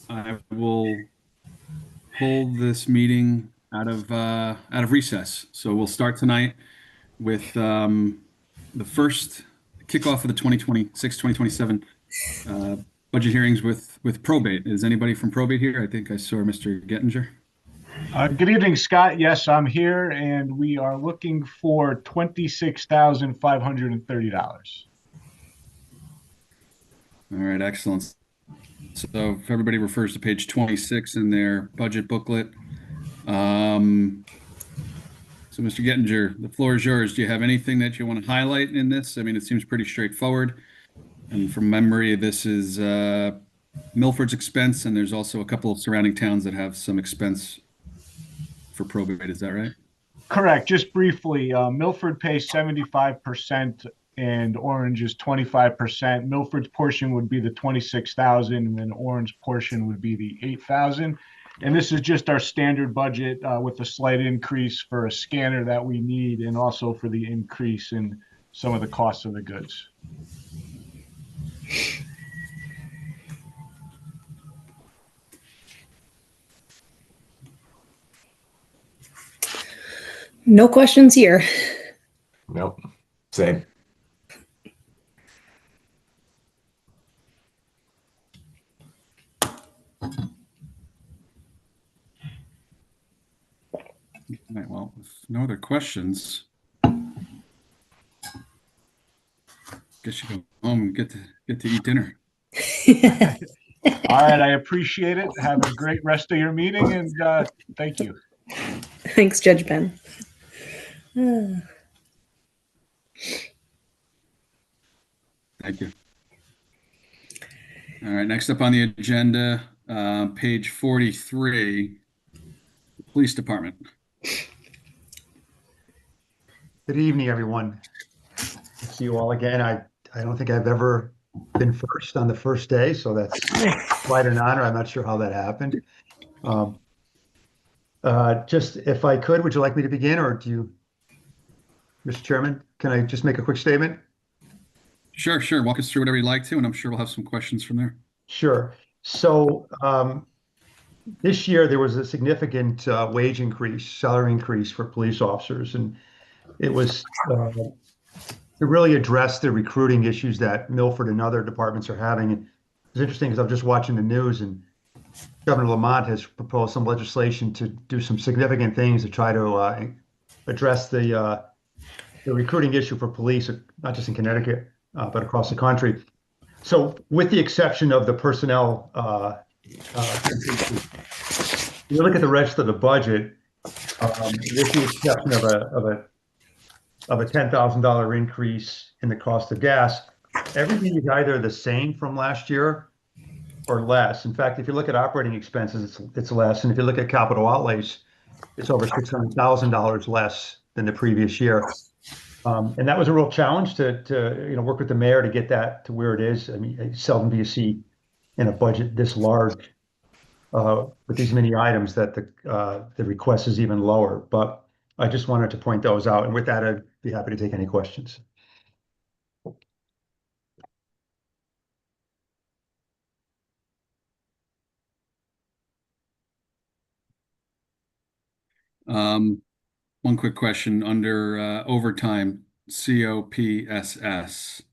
I will pull this meeting out of recess. So we'll start tonight with the first kickoff of the 2026-2027 uh, budget hearings with probate. Is anybody from probate here? I think I saw Mr. Gettinger. Good evening, Scott. Yes, I'm here, and we are looking for $26,530. All right, excellent. So if everybody refers to page 26 in their budget booklet. So Mr. Gettinger, the floor is yours. Do you have anything that you want to highlight in this? I mean, it seems pretty straightforward. And from memory, this is Milford's expense, and there's also a couple of surrounding towns that have some expense for probate. Is that right? Correct. Just briefly, Milford pays 75% and Orange is 25%. Milford's portion would be the 26,000, and then Orange portion would be the 8,000. And this is just our standard budget with a slight increase for a scanner that we need, and also for the increase in some of the costs of the goods. No questions here. Nope. Same. All right, well, if no other questions, guess you go home and get to eat dinner. All right, I appreciate it. Have a great rest of your meeting, and thank you. Thanks, Judge Ben. Thank you. All right, next up on the agenda, page 43, the Police Department. Good evening, everyone. See you all again. I don't think I've ever been first on the first day, so that's quite an honor. I'm not sure how that happened. Just if I could, would you like me to begin, or do you, Mr. Chairman, can I just make a quick statement? Sure. Walk us through whatever you'd like to, and I'm sure we'll have some questions from there. Sure. So this year there was a significant wage increase, salary increase for police officers, and it was to really address the recruiting issues that Milford and other departments are having. And it's interesting because I'm just watching the news, and Governor Lamont has proposed some legislation to do some significant things to try to address the recruiting issue for police, not just in Connecticut, but across the country. So with the exception of the personnel, you look at the rest of the budget, with the exception of a $10,000 increase in the cost of gas, everything is either the same from last year or less. In fact, if you look at operating expenses, it's less. And if you look at capital outlays, it's over $600,000 less than the previous year. And that was a real challenge to work with the mayor to get that to where it is. I mean, seldom do you see in a budget this large with these many items that the request is even lower. But I just wanted to point those out. And with that, I'd be happy to take any questions. One quick question under overtime, COPSS.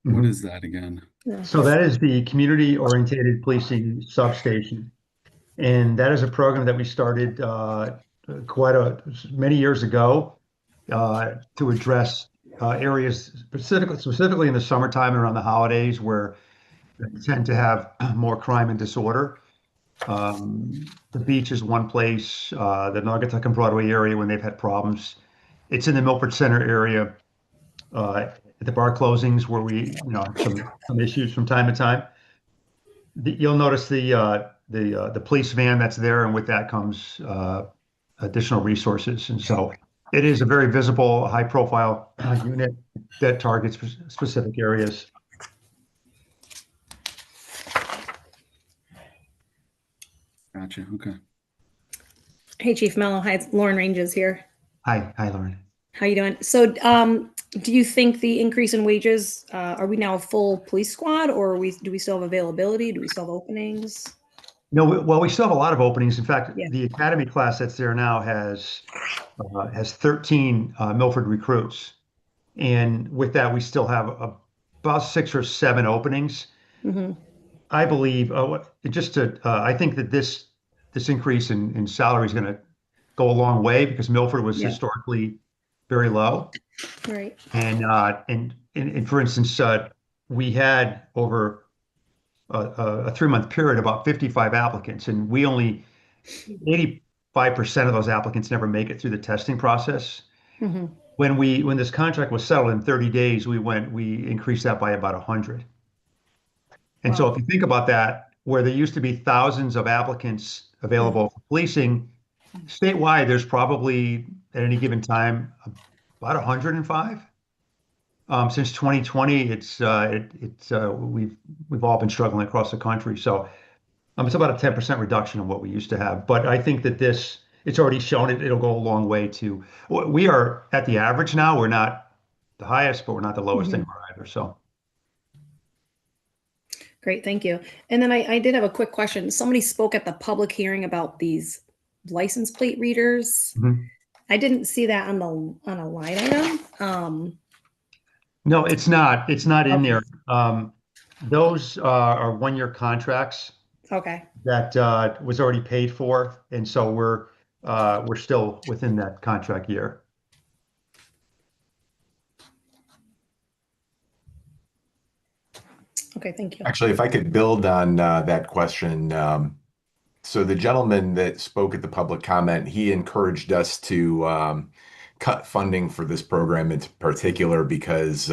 What is that again? So that is the Community Oriented Policing Substation. And that is a program that we started many years ago to address areas specifically in the summertime and around the holidays where they tend to have more crime and disorder. The beach is one place, the Naugatuck and Broadway area when they've had problems. It's in the Milford Center area, at the bar closings where we have some issues from time to time. You'll notice the police van that's there, and with that comes additional resources. And so it is a very visible, high-profile unit that targets specific areas. Gotcha. Okay. Hey, Chief Mello. Hi, it's Lauren Ranges here. Hi, Lauren. How you doing? So, do you think the increase in wages, are we now a full police squad, or do we still have availability? Do we still have openings? No, well, we still have a lot of openings. In fact, Yeah. the academy class that's there now has 13 Milford recruits, and with that, we still have about 6 or 7 openings. Hmm. I believe. I think that this increase in salary is going to go a long way because Milford was Yeah. historically very low, Right. and for instance, we had over a 3-month period about 55 applicants, and we only 85% of those applicants never make it through the testing process. Hmm. When this contract was settled in 30 days, we increased that by about 100. And so Wow. if you think about that, where there used to be thousands of applicants available for policing, statewide, there's probably at any given time about 105. Since 2020, we've all been struggling across the country. So it's about a 10% reduction in what we used to have. But I think that it's already shown it'll go a long way to, we are at the average now. We're not the highest, but we're not the lowest Mhm. anymore either. So Great, thank you. And then I did have a quick question. Somebody spoke at the public hearing about these license plate readers. mhm. I didn't see that on a line item. No, it's not. It's not in Okay. there. Those are 1-year contracts Okay. that was already paid for, and so we're still within that contract year. Okay, thank you. Actually, if I could build on that question. So the gentleman that spoke at the public comment, he encouraged us to cut funding for this program in particular because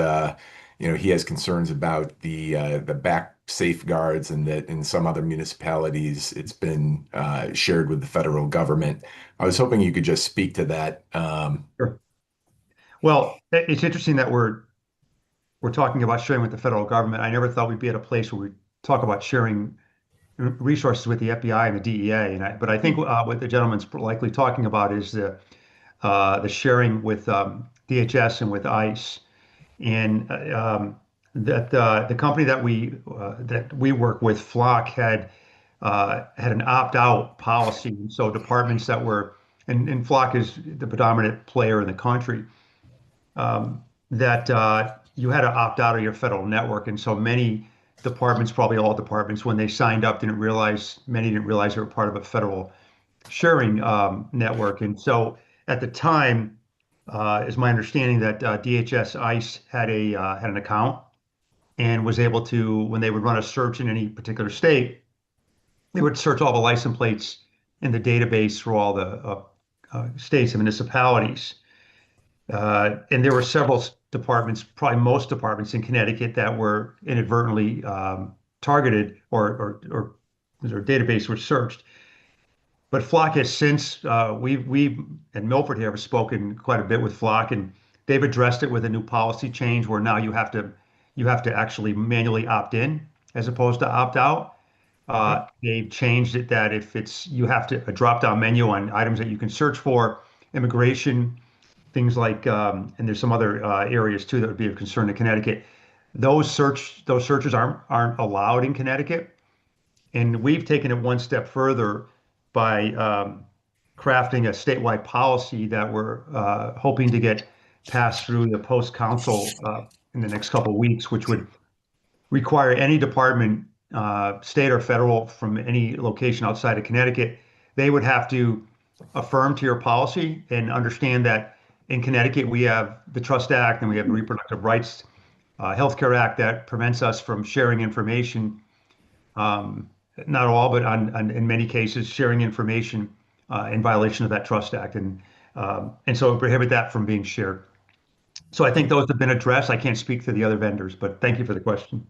he has concerns about the back safeguards and that in some other municipalities it's been shared with the federal government. I was hoping you could just speak to that. Sure. Well, it's interesting that we're talking about sharing with the federal government. I never thought we'd be at a place where we talk about sharing resources with the FBI and the DEA. But I think what the gentleman's likely talking about is the sharing with DHS and with ICE, and that the company that we work with, Flock, had an opt-out policy. So departments that were, and Flock is the predominant player in the country, that you had to opt out of your federal network. And so many departments, probably all departments, when they signed up, many didn't realize they were part of a federal sharing network. And so at the time, is my understanding that DHS ICE had an account and was able to, when they would run a search in any particular state, they would search all the license plates in the database for all the states and municipalities. And there were several departments, probably most departments in Connecticut, that were inadvertently targeted or their database was searched. But Flock has since we and Milford here have spoken quite a bit with Flock, and they've addressed it with a new policy change where now you have to actually manually opt in as opposed to opt out. They've changed it that if you have a drop down menu on items that you can search for, immigration, things like, and there's some other areas too that would be of concern to Connecticut. Those searches aren't allowed in Connecticut, and we've taken it one step further by crafting a statewide policy that we're hoping to get passed through the post council in the next couple of weeks, which would require any department, state or federal, from any location outside of Connecticut, they would have to affirm to your policy and understand that in Connecticut we have the Trust Act and we have the Reproductive Rights Healthcare Act that prevents us from sharing information. Not all, but in many cases, sharing information in violation of that Trust Act, and so it prohibit that from being shared. So I think those have been addressed. I can't speak to the other vendors, but thank you for the question.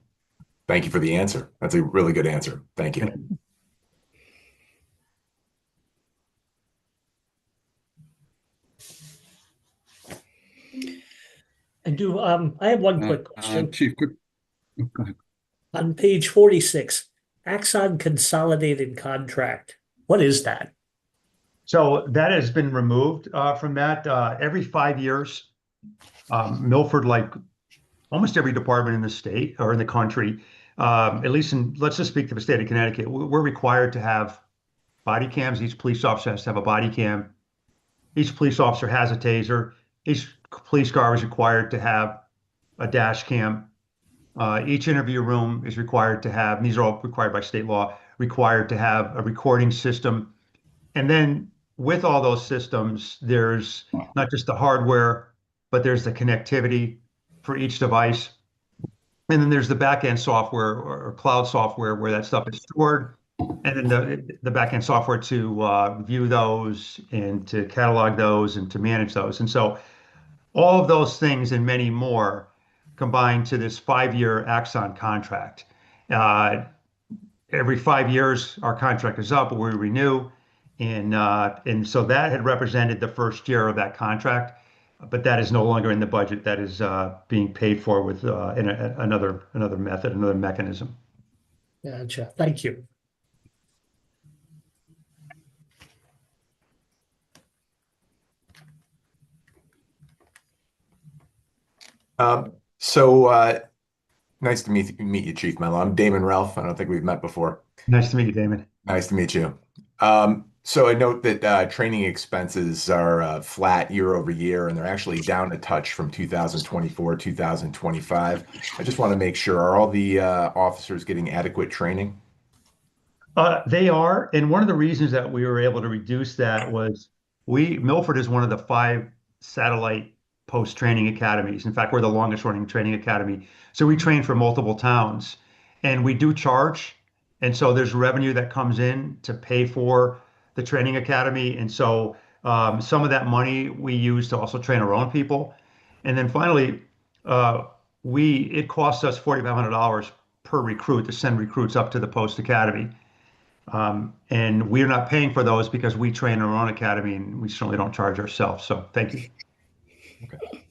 Thank you for the answer. That's a really good answer. Thank you. Thank you. I have one quick question. Chief, quick. Oh, go ahead. On page 46, Axon Consolidated Contract. What is that? So that has been removed from that. Every 5 years, Milford, like almost every department in the state or in the country, at least let's just speak to the state of Connecticut. We're required to have body cams. Each police officer has to have a body cam. Each police officer has a taser. Each police car is required to have a dash cam. Each interview room is required to have, and these are all required by state law, required to have a recording system. And then with all those systems, there's not just the hardware, but there's the connectivity for each device. And then there's the back-end software or cloud software where that stuff is stored. And then the back-end software to view those and to catalog those and to manage those. And so all of those things and many more combined to this 5-year Axon contract. Every 5 years, our contract is up, but we renew. And so that had represented the first year of that contract, but that is no longer in the budget. That is being paid for with in another method, another mechanism. Gotcha. Thank you. Nice to meet you, Chief Mello. I'm Damon Ralph. I don't think we've met before. Nice to meet you, Damon. Nice to meet you. So I note that training expenses are flat year over year, and they're actually down a touch from 2024, 2025. I just want to make sure, are all the officers getting adequate training? They are, and one of the reasons that we were able to reduce that was Milford is one of the 5 satellite post-training academies. In fact, we're the longest running training academy. So we train for multiple towns, and we do charge. And so there's revenue that comes in to pay for the training academy. And so some of that money we use to also train our own people. And then finally, it costs us $4,500 per recruit to send recruits up to the post academy. And we're not paying for those because we train our own academy, and we certainly don't charge ourselves. So thank you. Okay.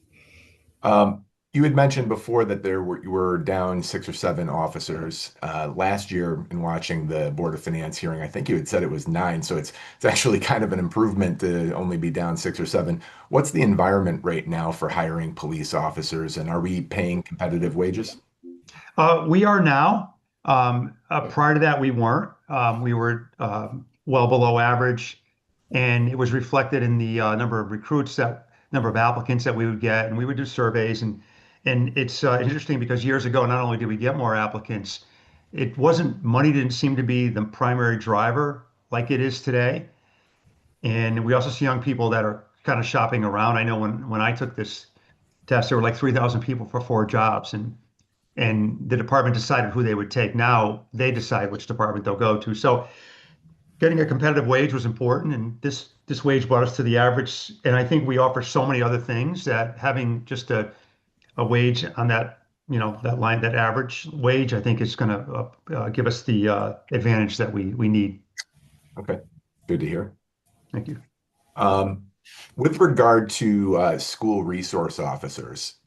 You had mentioned before that you were down 6 or 7 officers. Last year, in watching the Board of Finance hearing, I think you had said it was 9. So it's actually kind of an improvement to only be down 6 or 7. What's the environment right now for hiring police officers, and are we paying competitive wages? We are now. Prior to that, we weren't. We were well below average, and it was reflected in the number of applicants that we would get, and we would do surveys. And it's interesting because years ago, not only did we get more applicants, money didn't seem to be the primary driver like it is today. And we also see young people that are kind of shopping around. I know when I took this test, there were like 3,000 people for 4 jobs, and the department decided who they would take. Now they decide which department they'll go to. So getting a competitive wage was important, and this wage brought us to the average. And I think we offer so many other things that having just a wage on that, that line, that average wage, I think is going to give us the advantage that we need. Okay, good to hear. Thank you. With regard to school resource officers,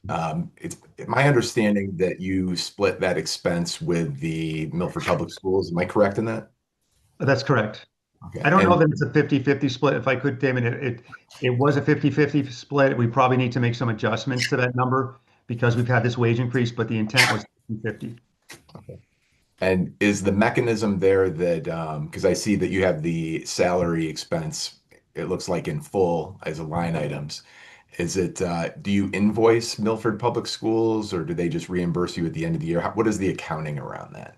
it's my understanding that you split that expense with the Milford Public Schools. Am I correct in that? That's correct. Okay. I don't know that it's a 50-50 split. If I could, Damon, it was a 50-50 split. We probably need to make some adjustments to that number because we've had this wage increase, but the intent was 50-50. Okay. And is the mechanism there that, because I see that you have the salary expense, it looks like in full as a line items. Is it, do you invoice Milford Public Schools, or do they just reimburse you at the end of the year? What is the accounting around that?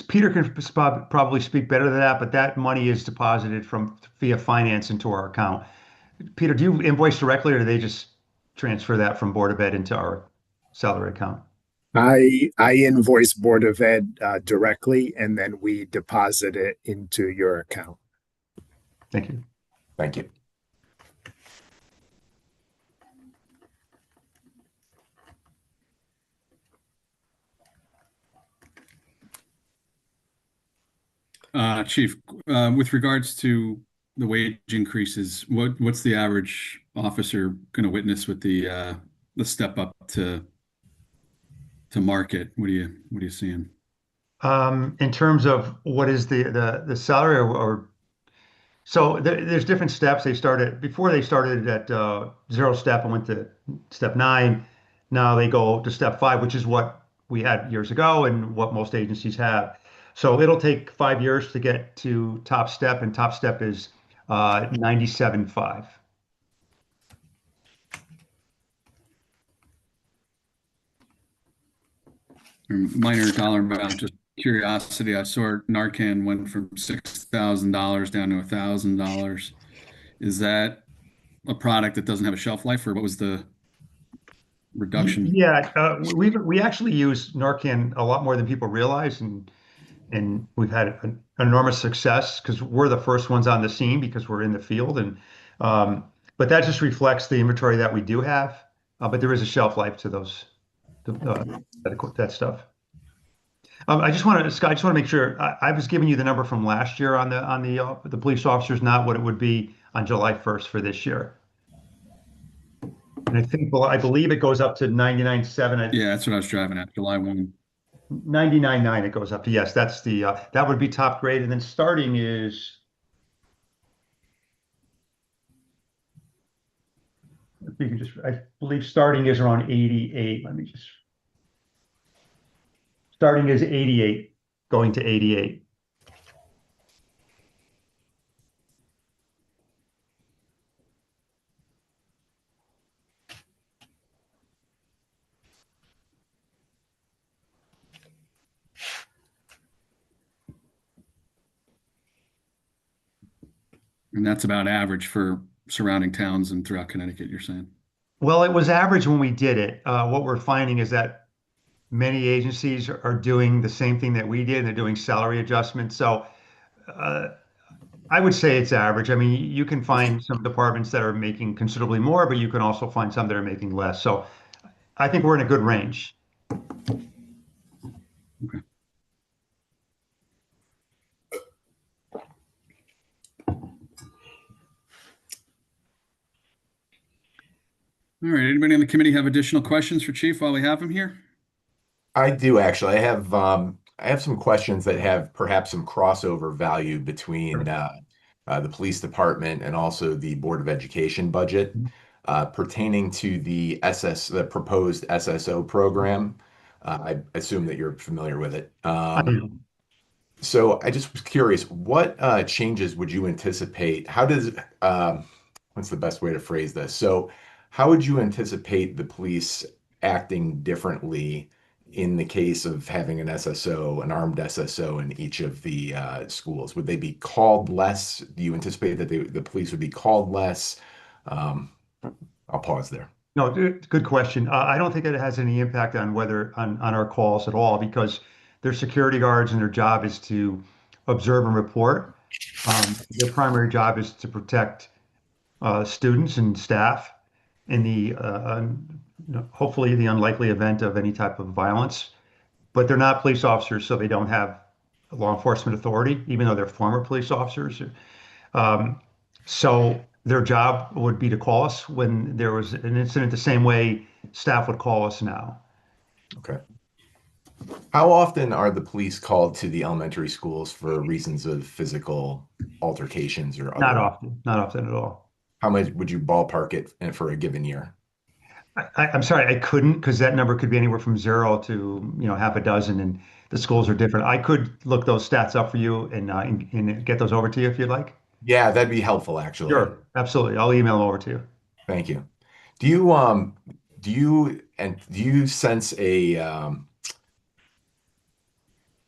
Peter can probably speak better than that, but that money is deposited via finance into our account. Peter, do you invoice directly, or do they just transfer that from Board of Ed into our salary account? I invoice Board of Ed directly, and then we deposit it into your account. Thank you. Thank you. Chief, with regards to the wage increases, what's the average officer going to witness with the step up to market? What are you seeing? In terms of what is the salary, or so there's different steps. Before they started at 0 step and went to step 9. Now they go to step 5, which is what we had years ago and what most agencies have. So it'll take 5 years to get to top step, and top step is 97.5. Minor dollar amount, just curiosity. I saw Narcan went from $6,000 down to $1,000. Is that a product that doesn't have a shelf life, or what was the reduction? Yeah, we actually use Narcan a lot more than people realize, and we've had an enormous success because we're the first ones on the scene because we're in the field, and but that just reflects the inventory that we do have. But there is a shelf life to those that stuff. I just want to, Scott, I just want to make sure I was giving you the number from last year on the police officers, not what it would be on July 1st for this year. And I think, well, I believe it goes up to 99.7. Yeah, that's what I was driving at, July 1. 99.9 it goes up to. Yes, that's the that would be top grade, and then starting is, if you can just, I believe starting is around 88. Let me just, starting is 88, going to 88. And that's about average for surrounding towns and throughout Connecticut, you're saying? Well, it was average when we did it. What we're finding is that many agencies are doing the same thing that we did. They're doing salary adjustments. So I would say it's average. I mean, you can find some departments that are making considerably more, but you can also find some that are making less. So I think we're in a good range. Okay. All right. Anybody on the committee have additional questions for Chief while we have him here? I do actually. I have some questions that have perhaps some crossover value between the police department and also the Board of Education budget pertaining to the proposed SSO program. I assume that you're familiar with it. So I just was curious, what changes would you anticipate? What's the best way to phrase this? So how would you anticipate the police acting differently in the case of having an SSO, an armed SSO in each of the schools? Would they be called less? Do you anticipate that the police would be called less? I'll pause there. No, good question. I don't think it has any impact on on our calls at all, because they're security guards and their job is to observe and report. Their primary job is to protect students and staff in the hopefully the unlikely event of any type of violence. But they're not police officers, so they don't have law enforcement authority, even though they're former police officers. So their job would be to call us when there was an incident, the same way staff would call us now. Okay. How often are the police called to the elementary schools for reasons of physical altercations or other? Not often at all. How much would you ballpark it for a given year? I'm sorry, I couldn't, because that number could be anywhere from 0 to half a dozen, and the schools are different. I could look those stats up for you and get those over to you if you'd like. Yeah, that'd be helpful, actually. Sure, absolutely. I'll email them over to you. Thank you. Do you sense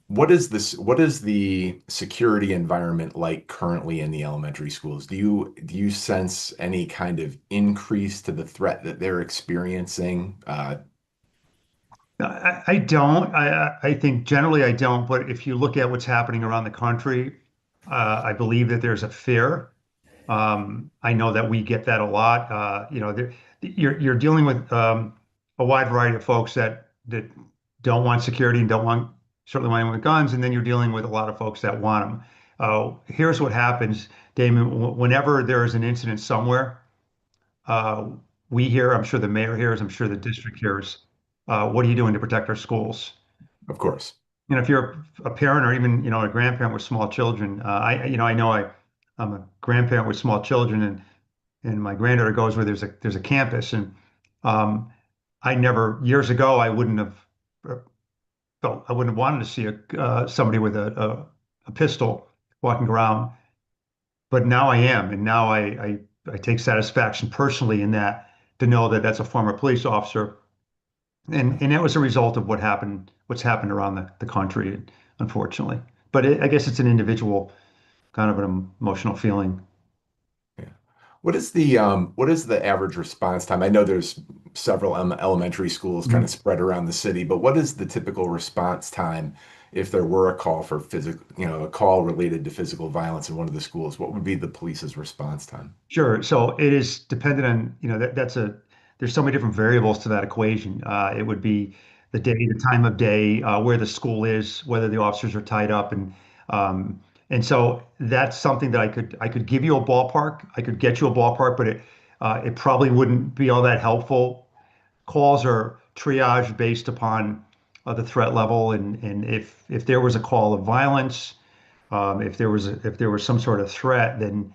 what is the security environment like currently in the elementary schools? Do you sense any kind of increase to the threat that they're experiencing? I don't. I think generally I don't. But if you look at what's happening around the country, I believe that there's a fear. I know that we get that a lot. You're dealing with a wide variety of folks that don't want security and certainly want anyone with guns, and then you're dealing with a lot of folks that want them. Here's what happens, Damon. Whenever there is an incident somewhere, we hear, I'm sure the mayor hears, I'm sure the district hears, what are you doing to protect our schools? Of course. If you're a parent or even a grandparent with small children, I'm a grandparent with small children, and my granddaughter goes where there's a campus, and I never, years ago, I wouldn't have felt I wouldn't have wanted to see somebody with a pistol walking around. But now I am, and now I take satisfaction personally in that, to know that that's a former police officer, and that was a result of what's happened around the country, unfortunately. But I guess it's an individual kind of an emotional feeling. Yeah. What is the average response time? I know there's several elementary schools kind of spread around the city, but what is the typical response time if there were a call for a call related to physical violence in one of the schools? What would be the police's response time? Sure. So it is dependent on, there's so many different variables to that equation. It would be the day, the time of day, where the school is, whether the officers are tied up, and so that's something that I could give you a ballpark. I could get you a ballpark, but it probably wouldn't be all that helpful. Calls are triaged based upon the threat level, and if there was a call of violence, if there was some sort of threat, then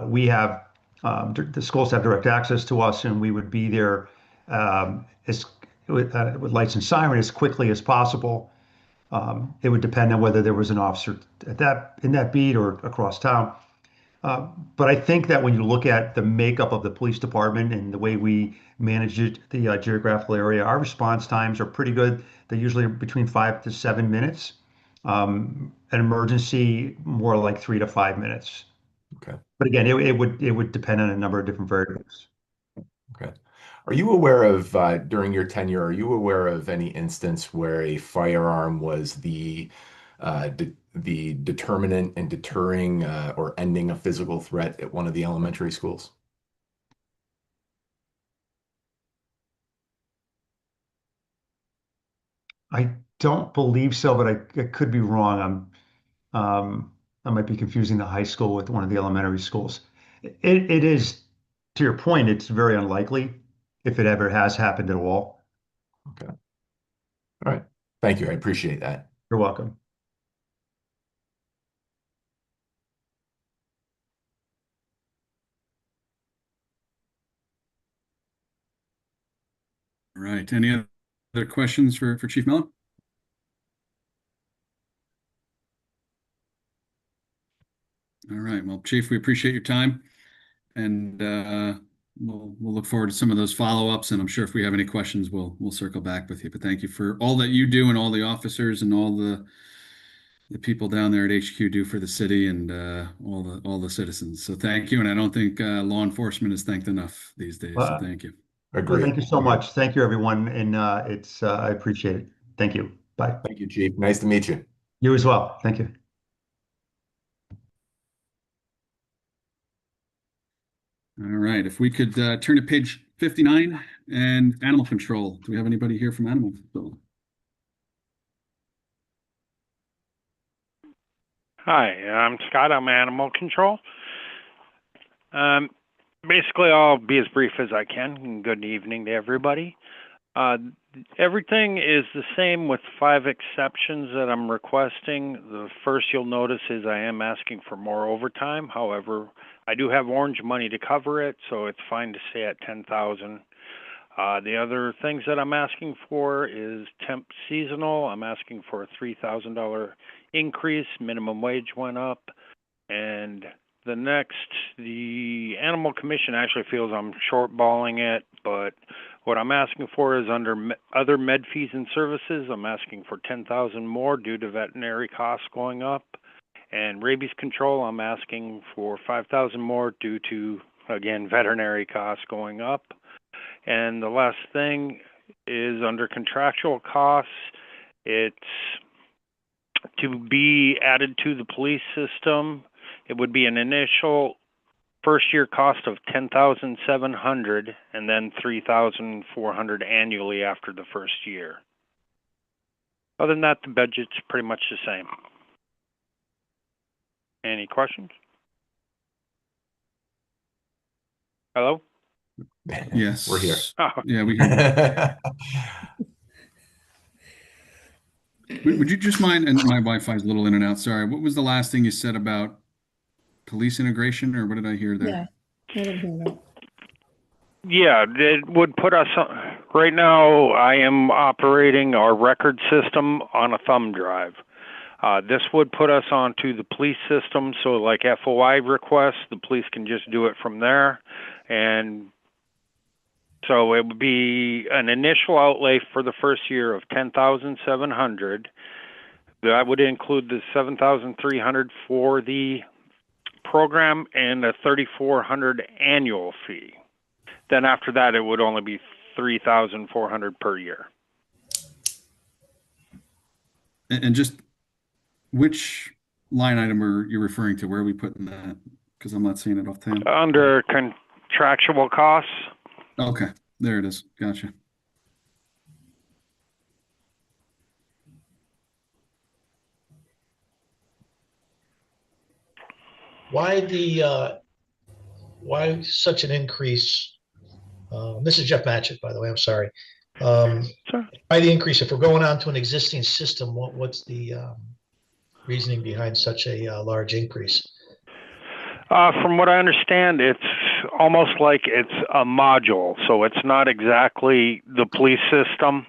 we have the schools have direct access to us, and we would be there as with lights and siren as quickly as possible. It would depend on whether there was an officer in that beat or across town. But I think that when you look at the makeup of the police department and the way we manage the geographical area, our response times are pretty good. They're usually between 5 to 7 minutes. An emergency, more like 3 to 5 minutes. Okay. But again, it would depend on a number of different variables. Okay. Are you aware of, during your tenure, are you aware of any instance where a firearm was the determinant in deterring or ending a physical threat at one of the elementary schools? I don't believe so, but I could be wrong. I might be confusing the high school with one of the elementary schools. It is, to your point, it's very unlikely if it ever has happened at all. Okay. All right. Thank you. I appreciate that. You're welcome. All right. Any other questions for Chief Mellon? All right. Well, Chief, we appreciate your time, and we'll look forward to some of those follow-ups. And I'm sure if we have any questions, we'll circle back with you. But thank you for all that you do, and all the officers and all the people down there at HQ do for the city, and all the citizens. So thank you. And I don't think law enforcement is thanked enough these days. So thank you. Well, Agreed. thank you so much. Thank you, everyone, and I appreciate it. Thank you. Bye. Thank you, Chief. Nice to meet you. You as well. Thank you. All right. If we could turn to page 59 and animal control. Do we have anybody here from animal control? Hi, I'm Scott. I'm Animal Control. Basically, I'll be as brief as I can. Good evening to everybody. Everything is the same with 5 exceptions that I'm requesting. The first you'll notice is I am asking for more overtime. However, I do have orange money to cover it, so it's fine to stay at 10,000. The other things that I'm asking for is temp seasonal. I'm asking for a $3,000 increase. Minimum wage went up. And the Animal Commission actually feels I'm shortballing it, but what I'm asking for is under other med fees and services. I'm asking for 10,000 more due to veterinary costs going up. And rabies control, I'm asking for 5,000 more due to, again, veterinary costs going up. And the last thing is under contractual costs. It's to be added to the police system. It would be an initial first year cost of $10,700 and then $3,400 annually after the first year. Other than that, the budget's pretty much the same. Any questions? Hello? Yes. We're here. Oh. Yeah, we hear you. Would you just mind, and my Wi-Fi is a little in and out, sorry. What was the last thing you said about police integration, or what did I hear there? Yeah, I didn't hear that. Yeah, it would put us Right now, I am operating our record system on a thumb drive. This would put us onto the police system, so like FOI requests, the police can just do it from there. And so it would be an initial outlay for the first year of $10,700. That would include the $7,300 for the program and a $3,400 annual fee. Then after that, it would only be $3,400 per year. And just which line item are you referring to? Where are we putting that? Because I'm not seeing it offhand. Under contractual costs. Okay, there it is. Gotcha. Why such an increase? This is Jeff Matchett, by the way. I'm sorry. Sure. Why the increase? If we're going on to an existing system, what's the reasoning behind such a large increase? From what I understand, it's almost like it's a module, so it's not exactly the police system.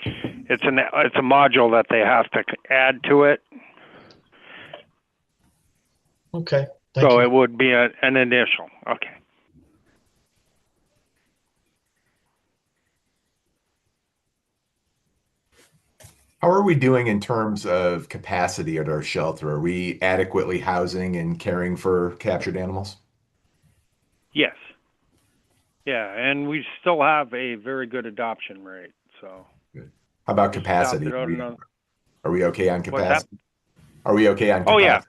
It's a module that they have to add to it. Okay. Thank So you. it would be an initial. Okay. How are we doing in terms of capacity at our shelter? Are we adequately housing and caring for captured animals? Yes. Yeah, and we still have a very good adoption rate. So. Good. How about Just capacity? adopted another- Are we okay on What's that? capacity? Are we okay on Oh capacity? yeah.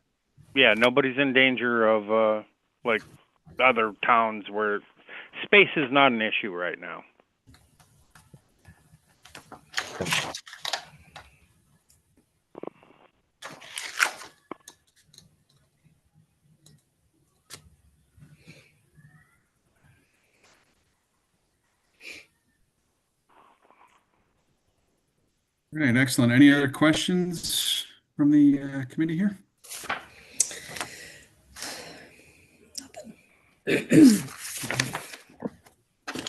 Yeah, nobody's in danger of like other towns where space is not an issue right now. All right, excellent. Any other questions from the committee here?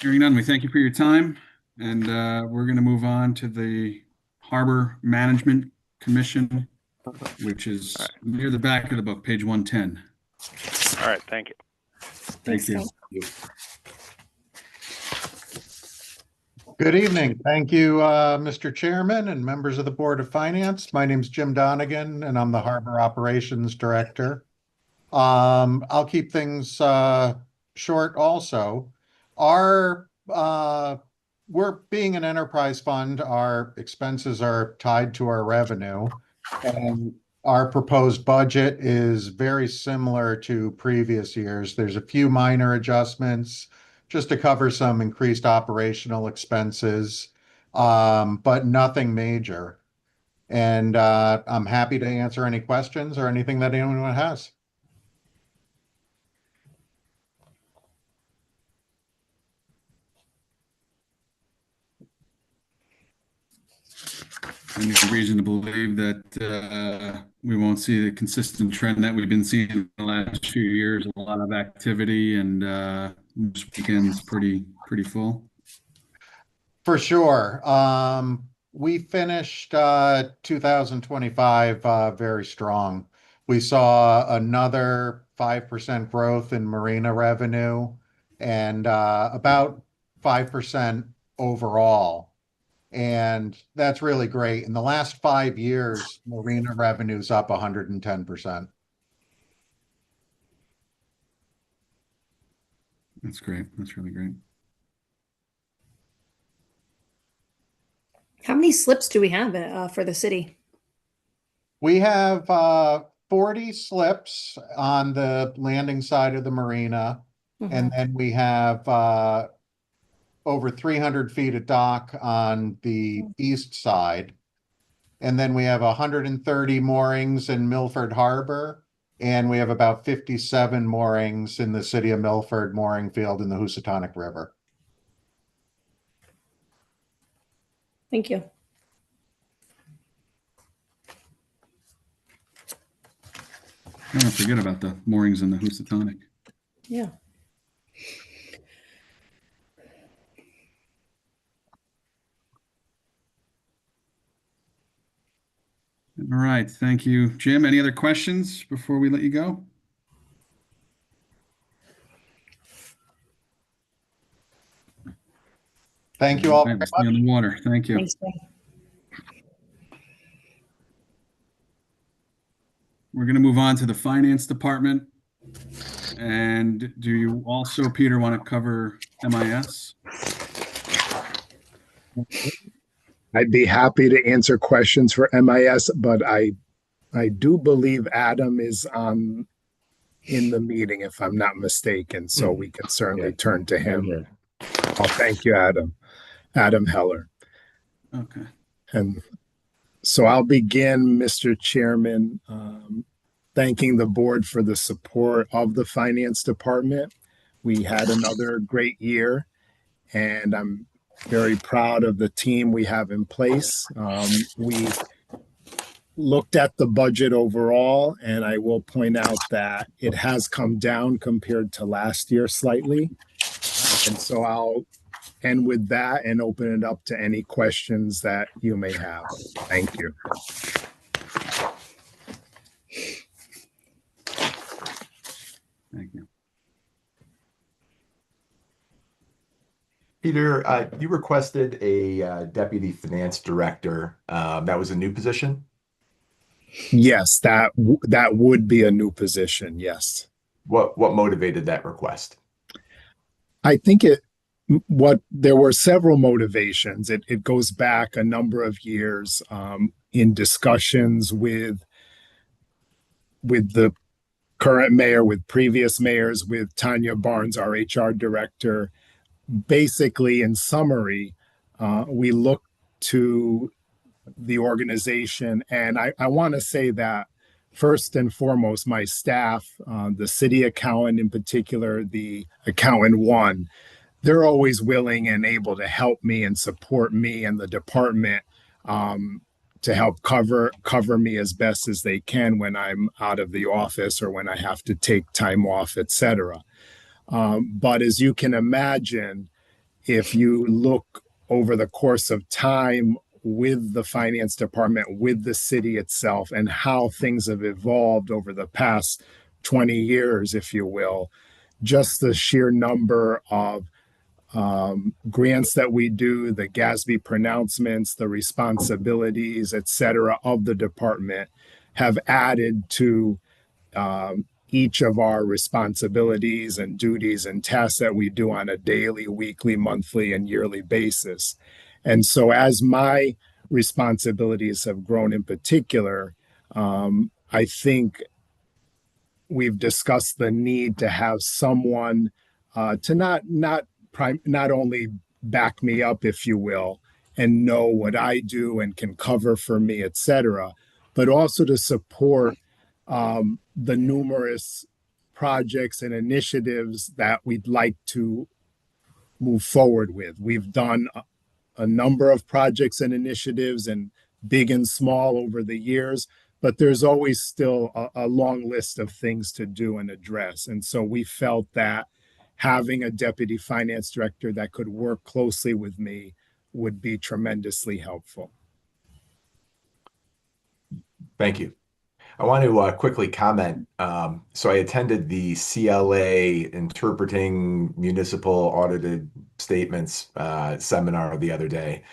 Hearing none, we thank you for your time, and we're going to move on to the Harbor Management Commission, which is near the back of the book, page 110. All right, thank you. Thank you. Good evening. Thank you, Mr. Chairman and members of the Board of Finance. My name is Jim Donegan, and I'm the Harbor Operations Director. I'll keep things short also. We're being an enterprise fund, our expenses are tied to our revenue, and our proposed budget is very similar to previous years. There's a few minor adjustments just to cover some increased operational expenses, but nothing major. And I'm happy to answer any questions or anything that anyone has. Any reason to believe that we won't see the consistent trend that we've been seeing in the last few years, a lot of activity, and most weekends pretty full? For sure. We finished 2025 very strong. We saw another 5% growth in marina revenue and about 5% overall. And that's really great. In the last 5 years, marina revenue's up 110%. That's great. That's really great. How many slips do we have for the city? We have 40 slips on the landing side of the marina. And then we have over 300 feet of dock on the east side. And then we have 130 moorings in Milford Harbor. And we have about 57 moorings in the city of Milford mooring field in the Housatonic River. Thank you. Don't forget about the moorings in the Housatonic. Yeah. All right, thank you. Jim, any other questions before we let you go? Thank you all All right, very we'll stay on much. the water. Thank you. Thanks, Jim. We're going to move on to the finance department. And do you also, Peter, want to cover MIS? I'd be happy to answer questions for MIS, but I do believe Adam is in the meeting, if I'm not mistaken, so we can certainly turn to him. Oh, thank you, Adam. Adam Heller. Okay. And so I'll begin, Mr. Chairman, thanking the board for the support of the finance department. We had another great year, and I'm very proud of the team we have in place. We looked at the budget overall, and I will point out that it has come down compared to last year slightly. And so I'll end with that and open it up to any questions that you may have. Thank you. Thank you. Peter, you requested a deputy finance director. That was a new position? Yes, that would be a new position. Yes. What motivated that request? I think there were several motivations. It goes back a number of years in discussions with the current mayor, with previous mayors, with Tanya Barnes, our HR director. Basically, in summary, we look to the organization, and I want to say that first and foremost, my staff, the city accountant in particular, the accountant one, they're always willing and able to help me and support me and the department to help cover me as best as they can when I'm out of the office or when I have to take time off, etc. But as you can imagine, if you look over the course of time with the finance department, with the city itself, and how things have evolved over the past 20 years, if you will, just the sheer number of grants that we do, the GASB pronouncements, the responsibilities, et cetera, of the department have added to each of our responsibilities and duties and tasks that we do on a daily, weekly, monthly, and yearly basis. And so as my responsibilities have grown in particular, I think we've discussed the need to have someone to not only back me up, if you will, and know what I do and can cover for me, et cetera, but also to support the numerous projects and initiatives that we'd like to move forward with. We've done a number of projects and initiatives, and big and small, over the years, but there's always still a long list of things to do and address. And so we felt that having a deputy finance director that could work closely with me would be tremendously helpful. Thank you. I want to quickly comment. So I attended the CLA Interpreting Municipal Audited Statements seminar the other day.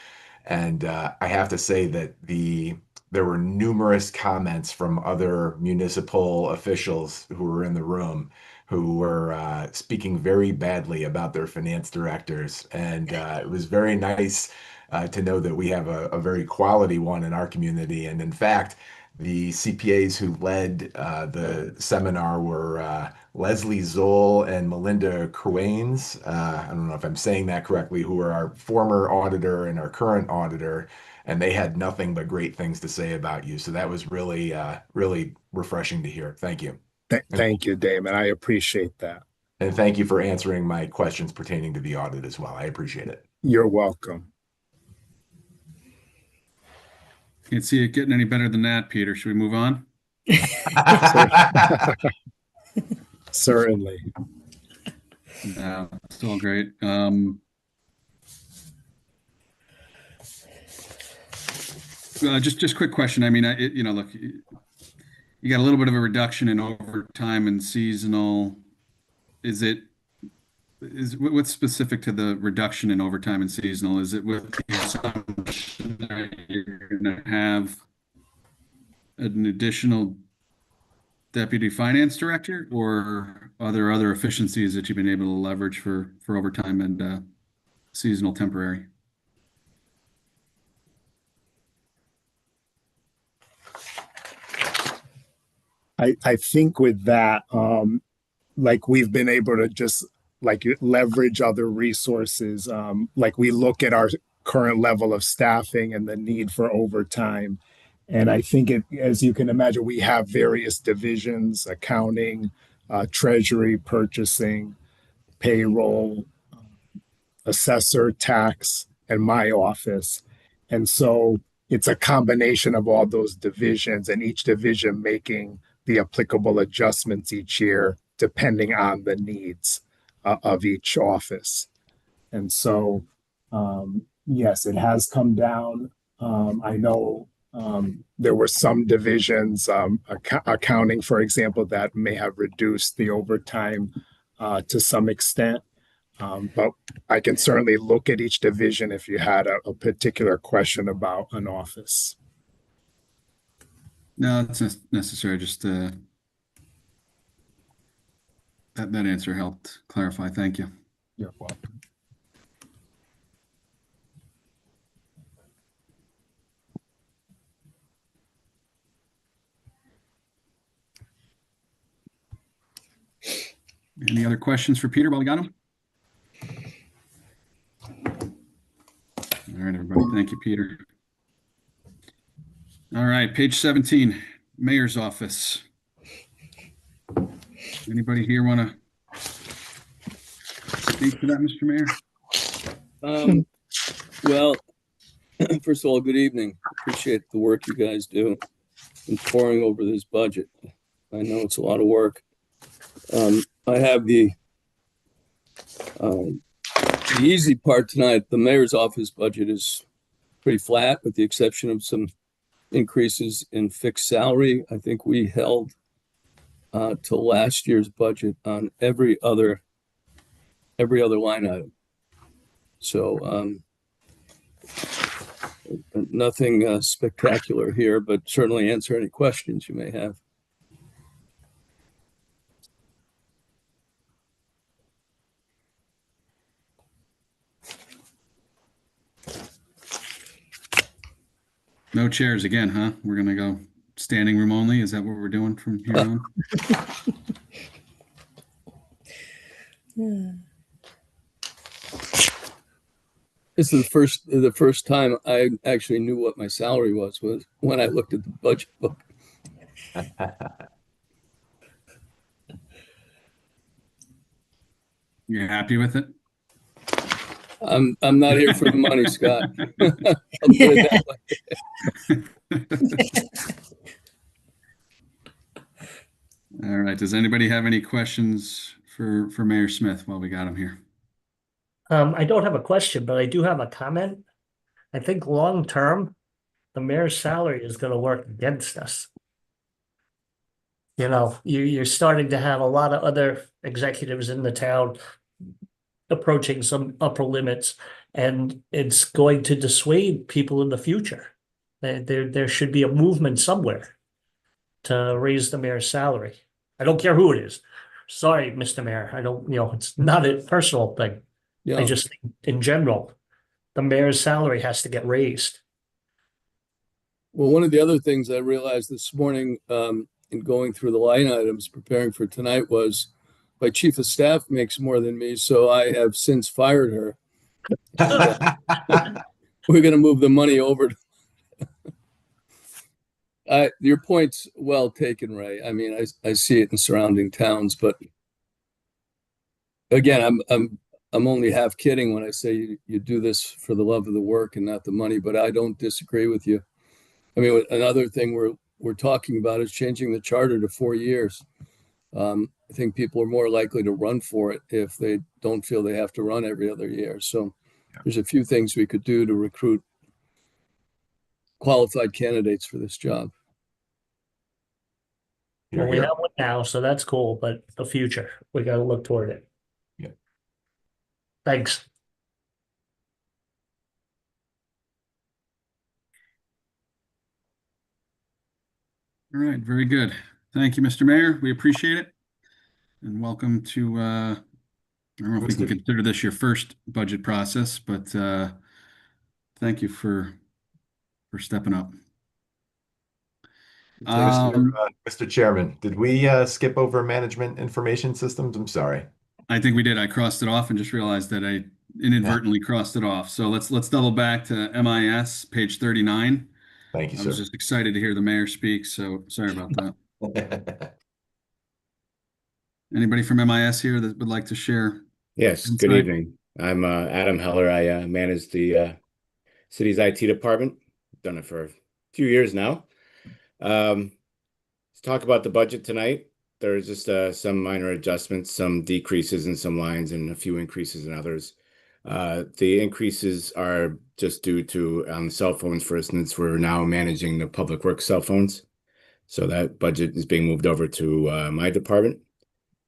And I have to say that there were numerous comments from other municipal officials who were in the room who were speaking very badly about their finance directors. And it was very nice to know that we have a very quality one in our community. And in fact, the CPAs who led the seminar were Leslie Zoll and Melinda Cruanes. I don't know if I'm saying that correctly, who are our former auditor and our current auditor, and they had nothing but great things to say about you. So that was really, really refreshing to hear. Thank you. Thank you, Damon. I appreciate that. And thank you for answering my questions pertaining to the audit as well. I appreciate it. You're welcome. Can't see it getting any better than that, Peter. Should we move on? Certainly. Still great. Just quick question. I mean, look, you got a little bit of a reduction in overtime and seasonal. What's specific to the reduction in overtime and seasonal? Is it with the assumption that you're going to have an additional deputy finance director, or are there other efficiencies that you've been able to leverage for overtime and seasonal temporary? I think with that, like we've been able to just like leverage other resources. Like we look at our current level of staffing and the need for overtime. And I think as you can imagine, we have various divisions: accounting, treasury, purchasing, payroll, assessor, tax, and my office. And so it's a combination of all those divisions, and each division making the applicable adjustments each year depending on the needs of each office. And so, yes, it has come down. I know there were some divisions, accounting, for example, that may have reduced the overtime to some extent. But I can certainly look at each division if you had a particular question about an office. No, that's not necessary. Just that answer helped clarify. Thank you. You're welcome. Any other questions for Peter while we got him? All right, everybody. Thank you, Peter. All right, page 17, Mayor's Office. Anybody here want to speak to that, Mr. Mayor? Well, first of all, good evening. Appreciate the work you guys do in poring over this budget. I know it's a lot of work. I have the easy part tonight. The mayor's office budget is pretty flat, with the exception of some increases in fixed salary. I think we held to last year's budget on every other line item. So nothing spectacular here, but certainly answer any questions you may have. No chairs again, huh? We're going to go standing room only. Is that what we're doing from here on? This is the first time I actually knew what my salary was when I looked at the budget book. You're happy with it? I'm not here for the money, Scott. I'll put it that way. All right. Does anybody have any questions for Mayor Smith while we got him here? I don't have a question, but I do have a comment. I think long term, the mayor's salary is going to work against us. You know, you're starting to have a lot of other executives in the town approaching some upper limits, and it's going to dissuade people in the future. There should be a movement somewhere to raise the mayor's salary. I don't care who it is. Sorry, Mr. Mayor. I don't, it's not a personal thing. Yeah. I just think in general, the mayor's salary has to get raised. Well, one of the other things I realized this morning in going through the line items preparing for tonight was my chief of staff makes more than me, so I have since fired her. We're going to move the money over. Your point's well taken, Ray. I mean, I see it in surrounding towns, but again, I'm only half kidding when I say you do this for the love of the work and not the money. But I don't disagree with you. I mean, another thing we're talking about is changing the charter to 4 years. I think people are more likely to run for it if they don't feel they have to run every other year. So there's a few things we could do to recruit qualified candidates for this job. Well, we have one now, so that's cool, but the future, we gotta look toward it. Yeah. Thanks. All right, very good. Thank you, Mr. Mayor. We appreciate it. And welcome to, I don't know if we can consider this your first budget process, but thank you for stepping up. Mr. Chairman, did we skip over management information systems? I'm sorry. I think we did. I crossed it off and just realized that I inadvertently crossed it off. So let's double back to MIS, page 39. Thank you, I was sir. just excited to hear the mayor speak, so sorry about that. Anybody from MIS here that would like to share? Yes, good evening. I'm Adam Heller. I manage the city's IT department. Done it for a few years now. Let's talk about the budget tonight. There's just some minor adjustments, some decreases in some lines and a few increases in others. The increases are just due to cell phones, for instance. We're now managing the public works cell phones. So that budget is being moved over to my department.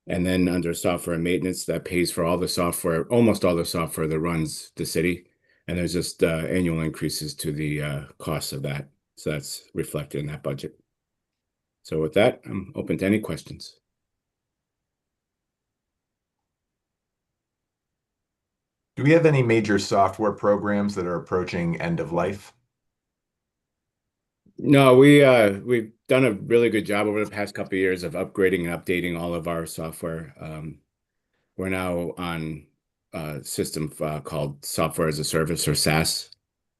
And then under software and maintenance, that pays for all the software, almost all the software that runs the city. And there's just annual increases to the costs of that. So that's reflected in that budget. So with that, I'm open to any questions. Do we have any major software programs that are approaching end of life? No, we've done a really good job over the past couple of years of upgrading and updating all of our software. We're now on a system called Software as a Service, or SaaS.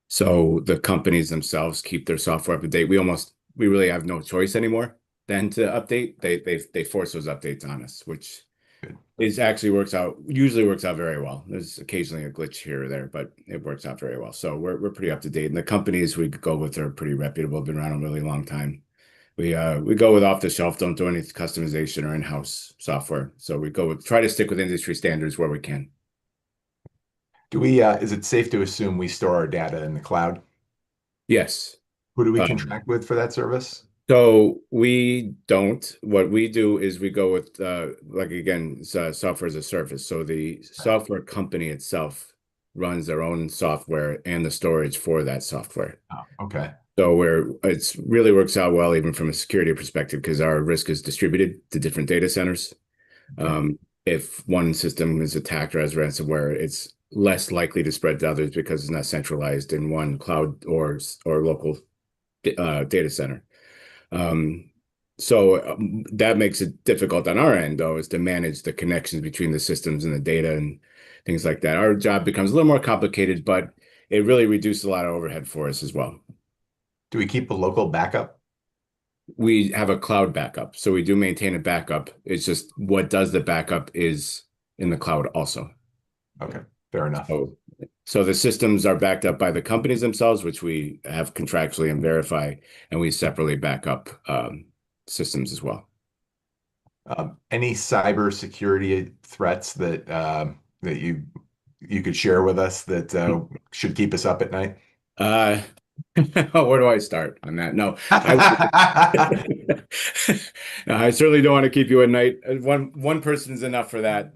So the companies themselves keep their software up to date. We really have no choice anymore than to update. They force those updates on us, which usually works out very well. There's occasionally a glitch here or there, but it works out very well. So we're pretty up to date. And the companies we go with are pretty reputable, been around a really long time. We go with off the shelf, don't do any customization or in-house software. So we try to stick with industry standards where we can. Is it safe to assume we store our data in the cloud? Yes. Who do we contract with for that service? So we don't. What we do is we go with, software as a service. So the software company itself runs their own software and the storage for that software. Oh, okay. So it really works out well, even from a security perspective, because our risk is distributed to different data centers. Okay. If one system is attacked or has ransomware, it's less likely to spread to others because it's not centralized in one cloud or local data center. That makes it difficult on our end, though, is to manage the connections between the systems and the data and things like that. Our job becomes a little more complicated, but it really reduces a lot of overhead for us as well. Do we keep a local backup? We have a cloud backup, so we do maintain a backup. It's just what does the backup is in the cloud also. Okay, fair enough. So the systems are backed up by the companies themselves, which we have contractually and verify, and we separately back up systems as well. Any cybersecurity threats that you could share with us that should keep us up at night? Where do I start on that? No, I certainly don't want to keep you at night. One person is enough for that.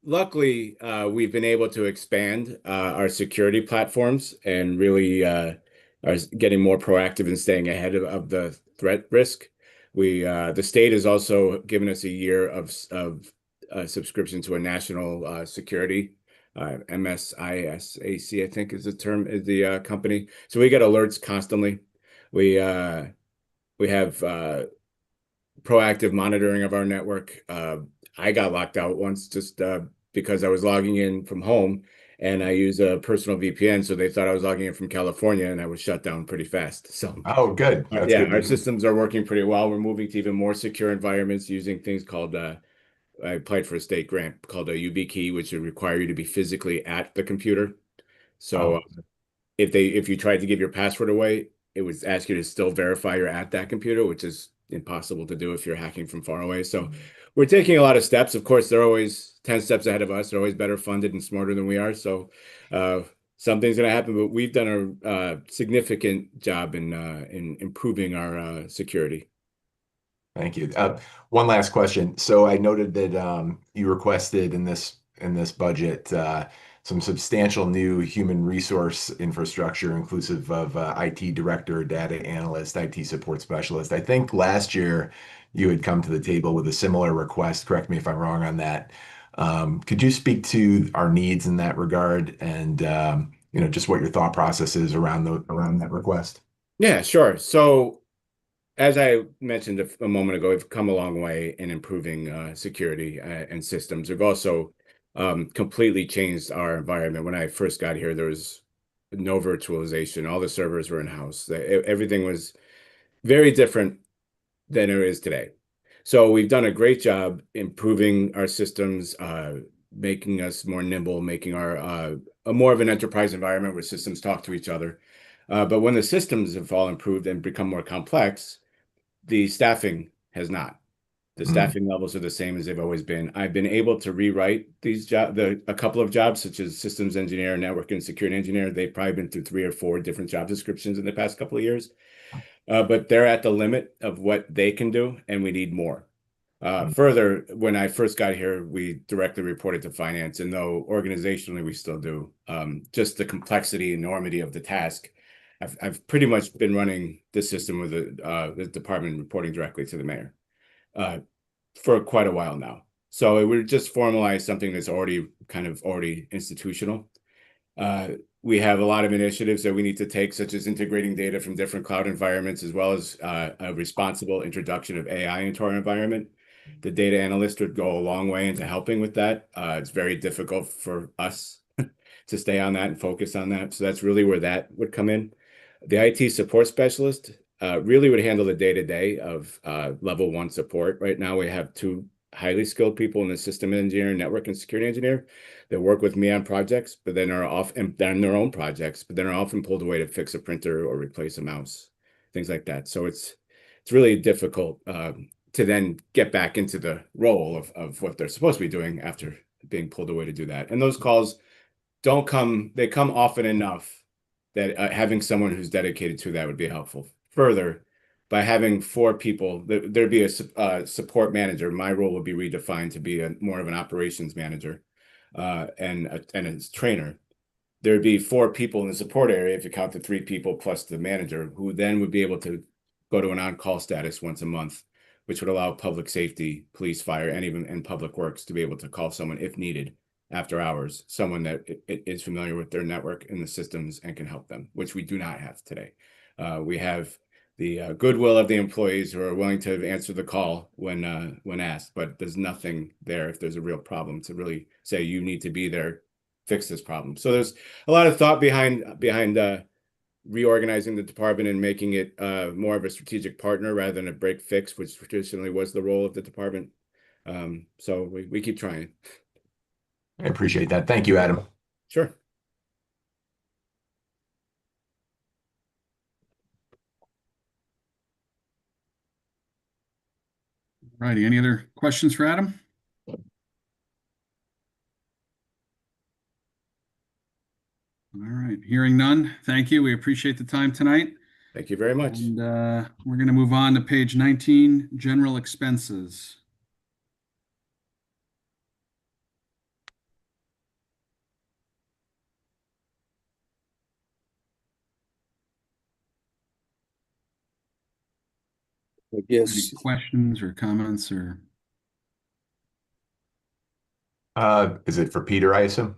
Luckily, we've been able to expand our security platforms and really are getting more proactive in staying ahead of the threat risk. The state has also given us a year of subscription to a national security. MSISAC, I think is the company. So we get alerts constantly. We have proactive monitoring of our network. I got locked out once just because I was logging in from home and I use a personal VPN. So they thought I was logging in from California and I was shut down pretty fast. So, oh, good. That's good. Our systems are working pretty well. We're moving to even more secure environments using things called I applied for a state grant called a YubiKey, which would require you to be physically at the computer. So if you tried to give your password away, it would ask you to still verify you're at that computer, which is impossible to do if you're hacking from far away. So we're taking a lot of steps. Of course, they're always 10 steps ahead of us. They're always better funded and smarter than we are. So something's going to happen, but we've done a significant job in improving our security. Thank you. One last question. So I noted that you requested in this budget some substantial new human resource infrastructure, inclusive of IT director, data analyst, IT support specialist. I think last year you had come to the table with a similar request. Correct me if I'm wrong on that. Could you speak to our needs in that regard and just what your thought process is around that request? Yeah, sure. So as I mentioned a moment ago, we've come a long way in improving security and systems. We've also completely changed our environment. When I first got here, there was no virtualization. All the servers were in-house. Everything was very different than it is today. So we've done a great job improving our systems, making us more nimble, making our a more of an enterprise environment where systems talk to each other. But when the systems have all improved and become more complex, the staffing has not. The staffing levels are the same as they've always been. I've been able to rewrite these a couple of jobs, such as systems engineer, network and security engineer. They've probably been through 3 or 4 different job descriptions in the past couple of years. But they're at the limit of what they can do, and we need more. Further, when I first got here, we directly reported to finance, and though organizationally we still do, just the complexity and enormity of the task, I've pretty much been running the system with the department reporting directly to the mayor for quite a while now. So we just formalized something that's already institutional. We have a lot of initiatives that we need to take, such as integrating data from different cloud environments, as well as a responsible introduction of AI into our environment. The data analyst would go a long way into helping with that. It's very difficult for us to stay on that and focus on that. So that's really where that would come in. The IT support specialist really would handle the day-to-day of level 1 support. Right now, we have 2 highly skilled people in the system engineer, network and security engineer that work with me on projects, but then are off and on their own projects, but then are often pulled away to fix a printer or replace a mouse, things like that. So it's really difficult to then get back into the role of what they're supposed to be doing after being pulled away to do that. And those calls they come often enough that having someone who's dedicated to that would be helpful. Further, by having 4 people, there'd be a support manager. My role would be redefined to be more of an operations manager and a trainer. There'd be 4 people in the support area, if you count the 3 people plus the manager, who then would be able to go to an on-call status once a month, which would allow public safety, police, fire, and even public works to be able to call someone if needed after hours, someone that is familiar with their network and the systems and can help them, which we do not have today. We have the goodwill of the employees who are willing to answer the call when asked, but there's nothing there if there's a real problem to really say you need to be there, fix this problem. So there's a lot of thought behind reorganizing the department and making it more of a strategic partner rather than a break fix, which traditionally was the role of the department. So we keep trying. I appreciate that. Thank you, Adam. Sure. Righty. Any other questions for Adam? All right. Hearing none. Thank you. We appreciate the time tonight. Thank you very much. And we're going to move on to page 19, general expenses. I guess. Any questions or comments or? Is it for Peter, I assume?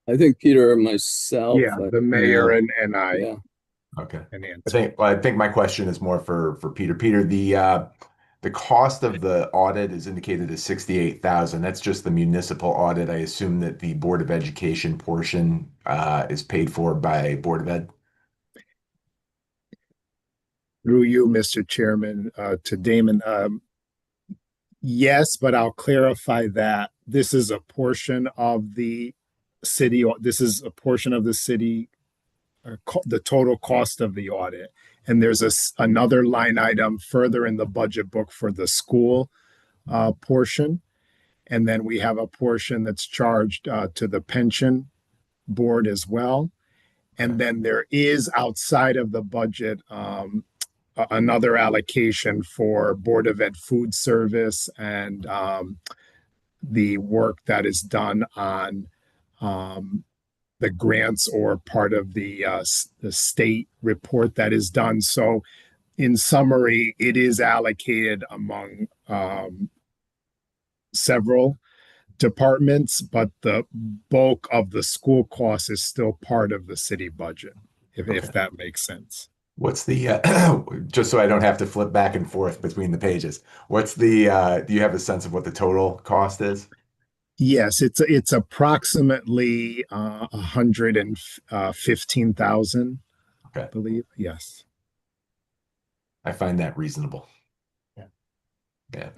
I think Peter or myself. Yeah, the mayor and I. Yeah. Okay. And I think my question is more for Peter. Peter, the cost of the audit is indicated as 68,000. That's just the municipal audit. I assume that the Board of Education portion is paid for by Board of Ed. Through you, Mr. Chairman, to Damon. Yes, but I'll clarify that this is a portion of the city. This is a portion of the city, the total cost of the audit. And there's another line item further in the budget book for the school portion. And then we have a portion that's charged to the pension board as well. And then there is outside of the budget another allocation for Board of Ed food service and the work that is done on the grants or part of the state report that is done. So in summary, it is allocated among several departments, but the bulk of the school cost is still part of the city budget, if that makes sense. What's the just so I don't have to flip back and forth between the pages? What's the do you have a sense of what the total cost is? Yes, it's approximately 115,000, I Okay, believe. Yes. I find that reasonable. Yeah. Yeah.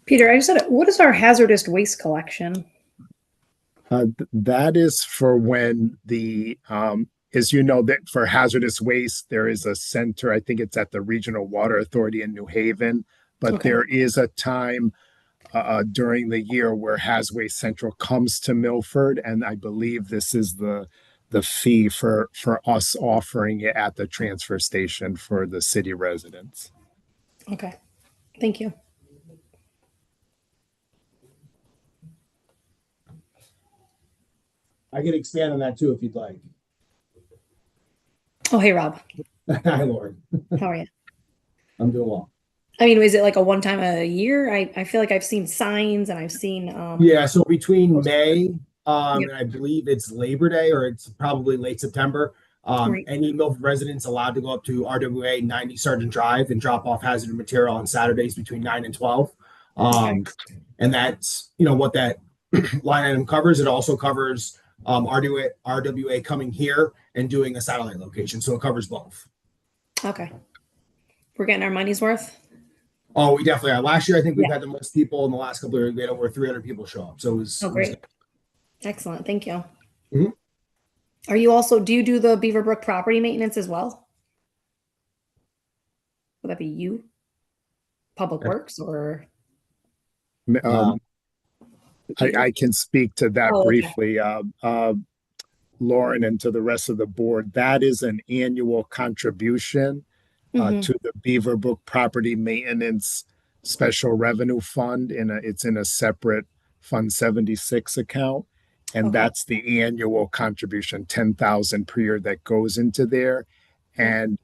Peter, I just said, what is our hazardous waste collection? That is for when as you know, that for hazardous waste, there is a center. I think it's at the Regional Water Authority in New Haven, but Okay. there is a time during the year where Haz Waste Central comes to Milford, and I believe this is the fee for us offering it at the transfer station for the city residents. Okay. Thank you. I can expand on that too if you'd like. Oh, hey, Rob. Hi, Lauren. How are you? I'm doing well. I mean, is it like a one time a year? I feel like I've seen signs and I've seen Yeah, so between May Yep. and I believe it's Labor Day or it's probably late September, Right. any Milford residents allowed to go up to RWA 90 Sergeant Drive and drop off hazardous material on Saturdays between 9 and 12. And that's, what that line item covers. It also covers RWA coming here and doing a satellite location. So it covers both. Okay. We're getting our money's worth. Oh, we definitely are. Last year, I think we've Yeah. had the most people in the last couple of years. We had over 300 people show up. So it was, Oh, great. Excellent. Thank you. Mhm. Are you also, do you do the Beaverbrook property maintenance as well? Would that be you? Public Works or? I can speak to that Oh, okay. briefly, Lauren, and to the rest of the board. That is an annual contribution Mhm. to the Beaverbrook Property Maintenance Special Revenue Fund. It's in a separate Fund 76 account, and Okay. that's the annual contribution, 10,000 per year that goes into there. And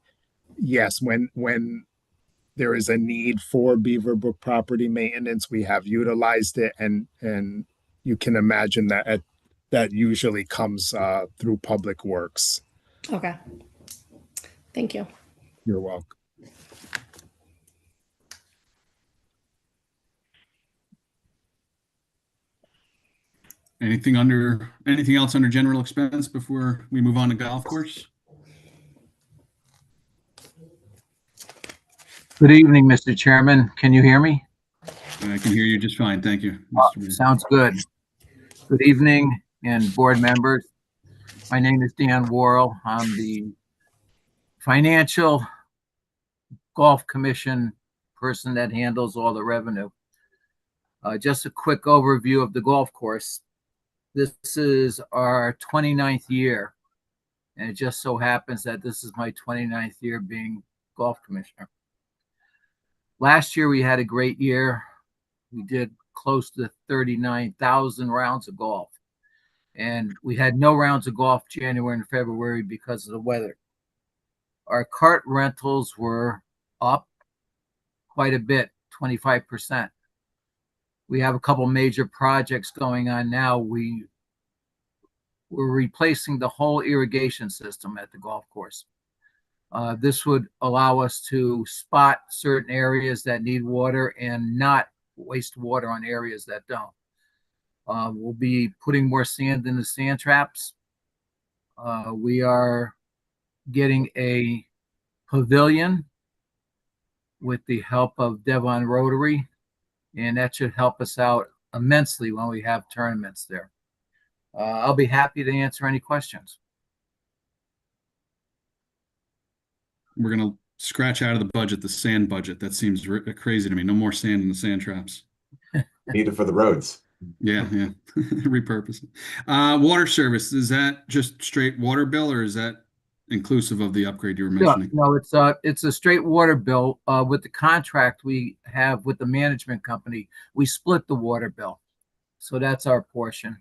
yes, when there is a need for Beaverbrook property maintenance, we have utilized it, and you can imagine that that usually comes through Public Works. Okay. Thank you. You're welcome. Anything else under general expense before we move on to golf course? Good evening, Mr. Chairman. Can you hear me? I can hear you just fine. Thank you. Sounds good. Good evening, and board members. My name is Dan Worrell. I'm the Financial Golf Commission person that handles all the revenue. Just a quick overview of the golf course. This is our 29th year, and it just so happens that this is my 29th year being golf commissioner. Last year, we had a great year. We did close to 39,000 rounds of golf. And we had no rounds of golf January and February because of the weather. Our cart rentals were up quite a bit, 25%. We have a couple major projects going on now. We're replacing the whole irrigation system at the golf course. This would allow us to spot certain areas that need water and not waste water on areas that don't. We'll be putting more sand in the sand traps. We are getting a pavilion with the help of Devon Rotary, and that should help us out immensely when we have tournaments there. I'll be happy to answer any questions. We're going to scratch out of the budget the sand budget. That seems crazy to me. No more sand in the sand traps. Need it for the roads. Yeah, yeah. Repurpose it. Water service, is that just straight water bill, or is that inclusive of the upgrade you were mentioning? No, it's a straight water bill. With the contract we have with the management company, we split the water bill. So that's our portion.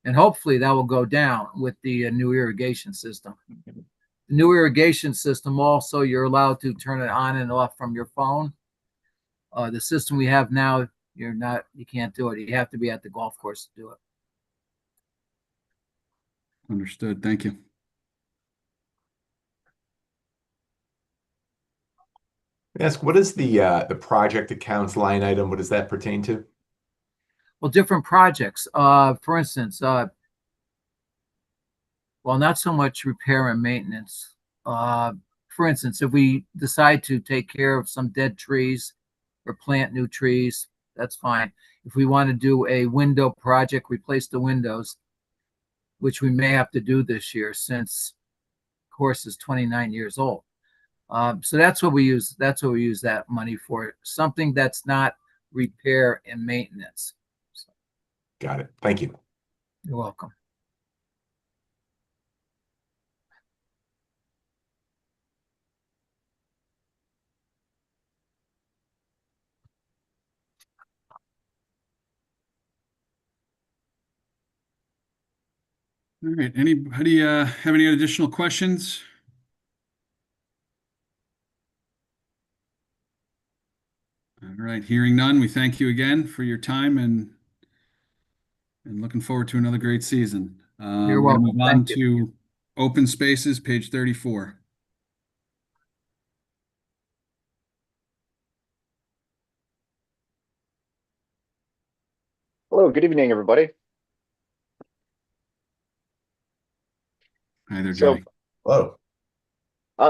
And hopefully that will go down with the new irrigation system. The new irrigation system also, you're allowed to turn it on and off from your phone. The system we have now, you can't do it. You have to be at the golf course to do it. Understood. Thank you. Ask, what is the project accounts line item? What does that pertain to? Well, different projects. For instance, well, not so much repair and maintenance. For instance, if we decide to take care of some dead trees or plant new trees, that's fine. If we want to do a window project, replace the windows, which we may have to do this year since the course is 29 years old. So that's what we use. That's what we use that money for. Something that's not repair and maintenance. So, got it. Thank you. You're welcome. All right. Anybody have any additional questions? All right. Hearing none, we thank you again for your time and looking forward to another great season. You're We're going to welcome. move on Thank you. to open spaces, page 34. Hello, good evening, everybody. Hi there, So, Johnny. Hello.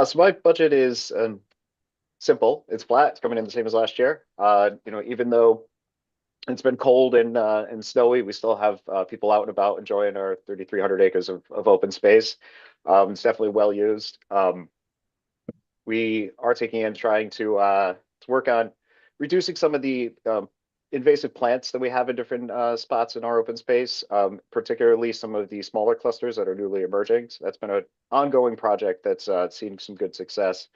so my budget is simple. It's flat. It's coming in the same as last year. Even though it's been cold and snowy, we still have people out and about enjoying our 3,300 acres of open space. It's definitely well used. We are taking in trying to work on reducing some of the invasive plants that we have in different spots in our open space, particularly some of the smaller clusters that are newly emerging. So that's been an ongoing project that's seen some good success.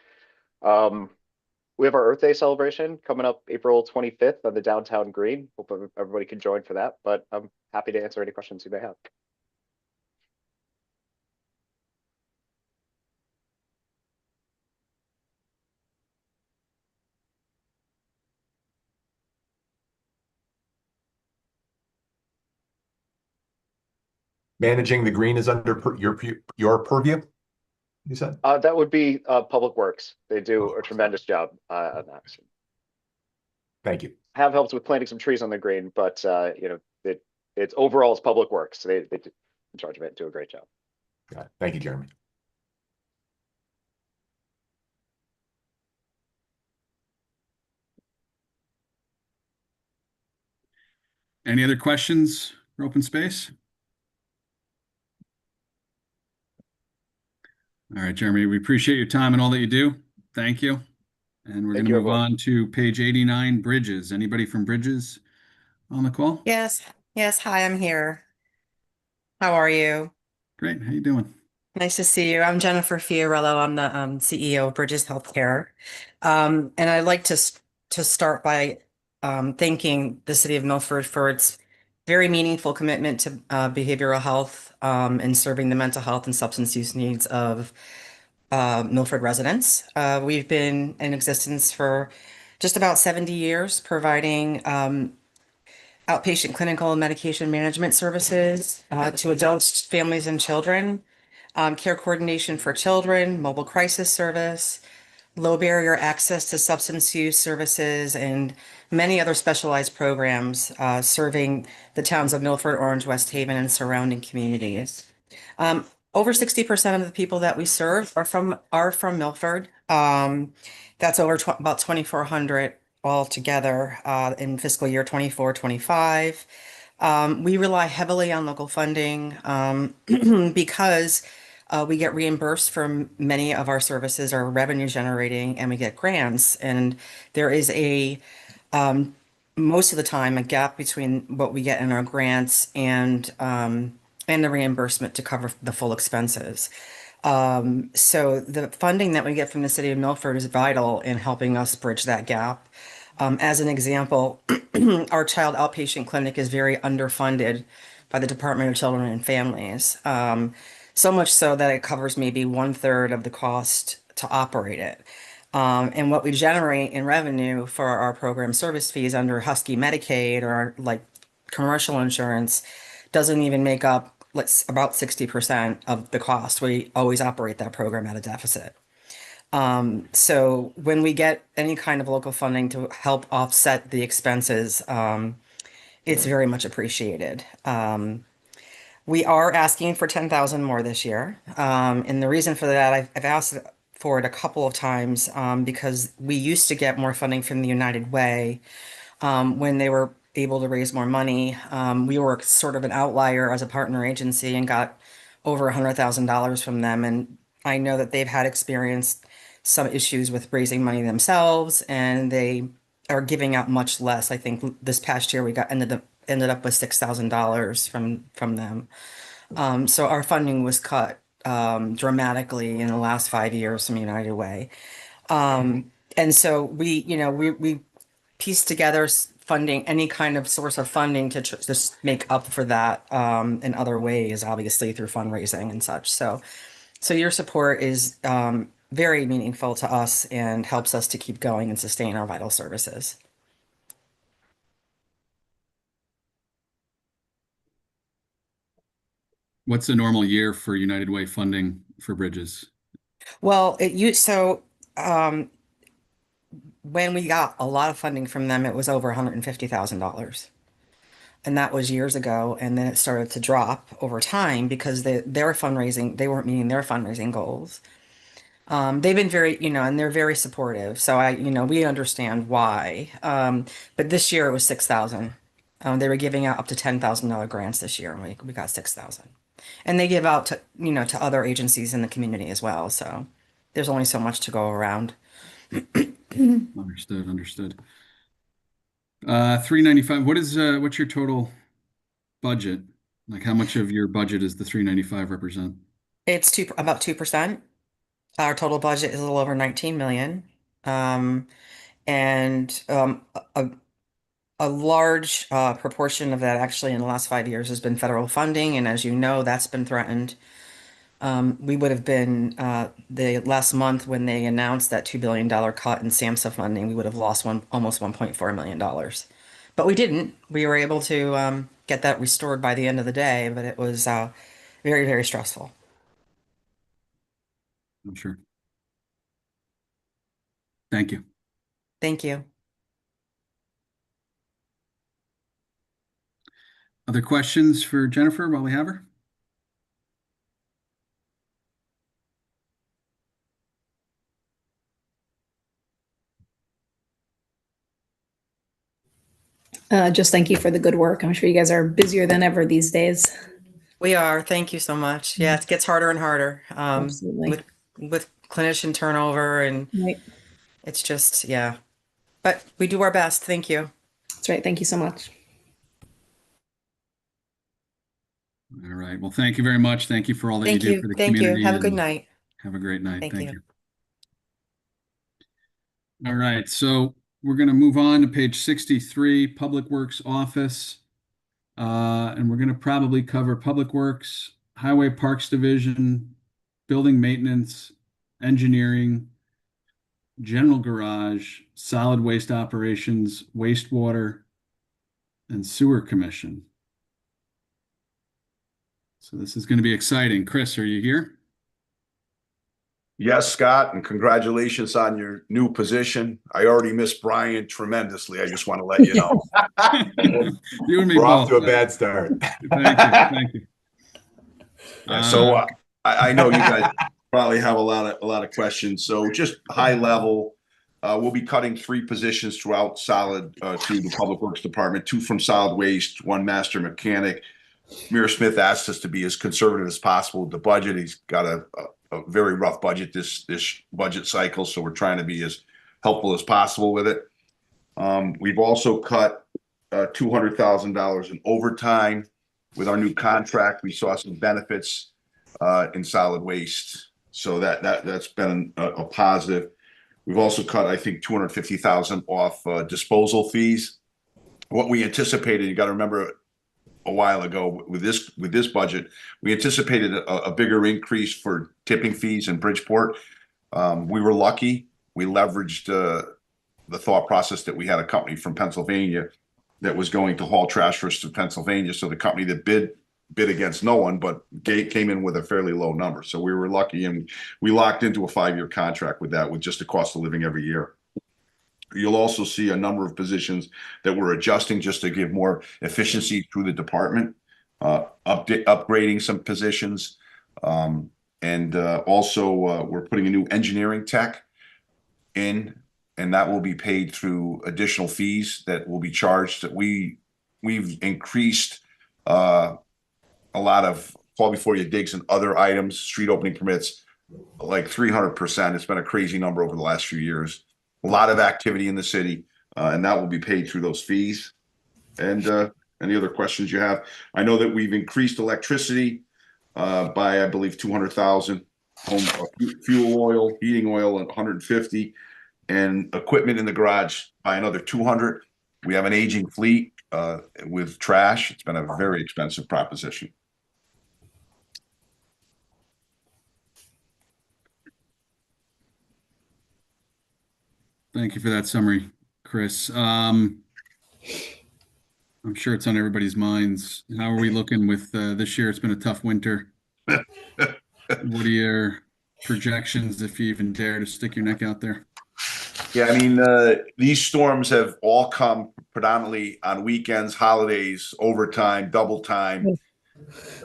We have our Earth Day celebration coming up April 25th on the downtown green. Hope everybody can join for that, but I'm happy to answer any questions you may have. Managing the green is under your purview, you said? That would be Public Works. They do a tremendous job on that. Thank you. Have helped with planting some trees on the green, but it's overall it's Public Works. So they in charge of it and do a great job. Got it. Thank you, Jeremy. Any other questions for open space? All right, Jeremy, we appreciate your time and all that you do. Thank you. And we're going to move on to page 89, Bridges. Anybody from Bridges on the call? Yes. Yes. Hi, I'm here. How are you? Great. How you doing? Nice to see you. I'm Jennifer Fiorello. I'm the CEO of Bridges Healthcare. And I'd like to start by thanking the city of Milford for its very meaningful commitment to behavioral health and serving the mental health and substance use needs of Milford residents. We've been in existence for just about 70 years, providing outpatient clinical and medication management services to adults, families, and children, care coordination for children, mobile crisis service, low barrier access to substance use services, and many other specialized programs serving the towns of Milford, Orange, West Haven, and surrounding communities. Over 60% of the people that we serve are from Milford. That's over about 2,400 all together in fiscal year 24-25. We rely heavily on local funding because we get reimbursed for many of our services are revenue generating and we get grants. And there is most of the time a gap between what we get in our grants and the reimbursement to cover the full expenses. So the funding that we get from the city of Milford is vital in helping us bridge that gap. As an example, our child outpatient clinic is very underfunded by the Department of Children and Families. So much so that it covers maybe 1/3 of the cost to operate it. And what we generate in revenue for our program service fees under Husky Medicaid or like commercial insurance doesn't even make up about 60% of the cost. We always operate that program at a deficit. So when we get any kind of local funding to help offset the expenses, it's very much appreciated. We are asking for 10,000 more this year. And the reason for that, I've asked for it a couple of times because we used to get more funding from the United Way when they were able to raise more money. We were sort of an outlier as a partner agency and got over $100,000 from them. And I know that they've had experienced some issues with raising money themselves, and they are giving out much less. I think this past year we ended up with $6,000 from them. So our funding was cut dramatically in the last 5 years from United Way. And so we pieced together funding, any kind of source of funding to just make up for that in other ways, obviously through fundraising and such. So your support is very meaningful to us and helps us to keep going and sustain our vital services. What's a normal year for United Way funding for bridges? Well, when we got a lot of funding from them, it was over $150,000. And that was years ago. And then it started to drop over time because they weren't meeting their fundraising goals. They've been very, and they're very supportive. So we understand why. But this year it was 6,000. They were giving out up to $10,000 grants this year, and we got 6,000. And they give out to other agencies in the community as well. So there's only so much to go around. Understood. 395. What's your total budget? Like, how much of your budget does the 395 represent? It's about 2%. Our total budget is a little over 19 million. And a large proportion of that actually in the last 5 years has been federal funding. And as you know, that's been threatened. We would have been the last month when they announced that $2 billion cut in SAMHSA funding, we would have lost almost $1.4 million. But we didn't. We were able to get that restored by the end of the day, but it was very, very stressful. I'm sure. Thank you. Thank you. Other questions for Jennifer while we have her? Just thank you for the good work. I'm sure you guys are busier than ever these days. We are. Thank you so much. Yeah, it gets harder and harder Absolutely. with clinician turnover, and Right. it's just, yeah. But we do our best. Thank you. That's right. Thank you so much. All right. Well, thank you very much. Thank you for all that Thank you do you. for the Thank community. you. Have a good and night. Have a great night. Thank you. All right. So we're going to move on to page 63, Public Works Office. And we're going to probably cover Public Works, Highway Parks Division, Building Maintenance, Engineering, General Garage, Solid Waste Operations, Wastewater, and Sewer Commission. So this is going to be exciting. Chris, are you here? Yes, Scott, and congratulations on your new position. I already miss Brian tremendously. I just want to let you know. You and me We're both. off to a bad start. Thank you. Yeah, so I know you guys probably have a lot of questions. So just high level, We'll be cutting 3 positions throughout solid through the Public Works Department, 2 from solid waste, 1 master mechanic. Mayor Smith asked us to be as conservative as possible with the budget. He's got a very rough budget this budget cycle, so we're trying to be as helpful as possible with it. We've also cut $200,000 in overtime with our new contract. We saw some benefits in solid waste, so that's been a positive. We've also cut, I think, $250,000 off disposal fees. What we anticipated, you got to remember, a while ago with this budget, we anticipated a bigger increase for tipping fees in Bridgeport. We were lucky. We leveraged the thought process that we had a company from Pennsylvania that was going to haul trash for us to Pennsylvania. So the company that bid against no one, but came in with a fairly low number. So we were lucky, and we locked into a 5-year contract with that, with just the cost of living every year. You'll also see a number of positions that we're adjusting just to give more efficiency through the department, upgrading some positions. Also we're putting a new engineering tech in, and that will be paid through additional fees that will be charged. We've increased a lot of fall before you digs and other items, street opening permits, like 300%. It's been a crazy number over the last few years. A lot of activity in the city, and that will be paid through those fees. And any other questions you have? I know that we've increased electricity by, I believe, 200,000, fuel oil, heating oil, and 150, and equipment in the garage by another 200. We have an aging fleet with trash. It's been a very expensive proposition. Thank you for that summary, Chris. I'm sure it's on everybody's minds. How are we looking with this year? It's been a tough winter. What are your projections, if you even dare to stick your neck out there? Yeah, I mean, these storms have all come predominantly on weekends, holidays, overtime, double time.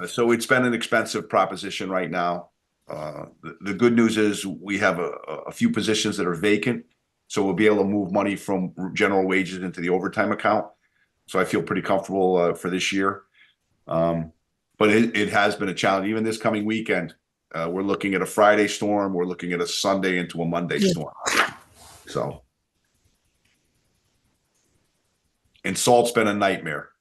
So it's been an expensive proposition right now. The good news is we have a few positions that are vacant. So we'll be able to move money from general wages into the overtime account. So I feel pretty comfortable for this year. But it has been a challenge. Even this coming weekend, we're looking at a Friday storm. We're looking at a Sunday into a Monday storm. So, and salt's been a nightmare.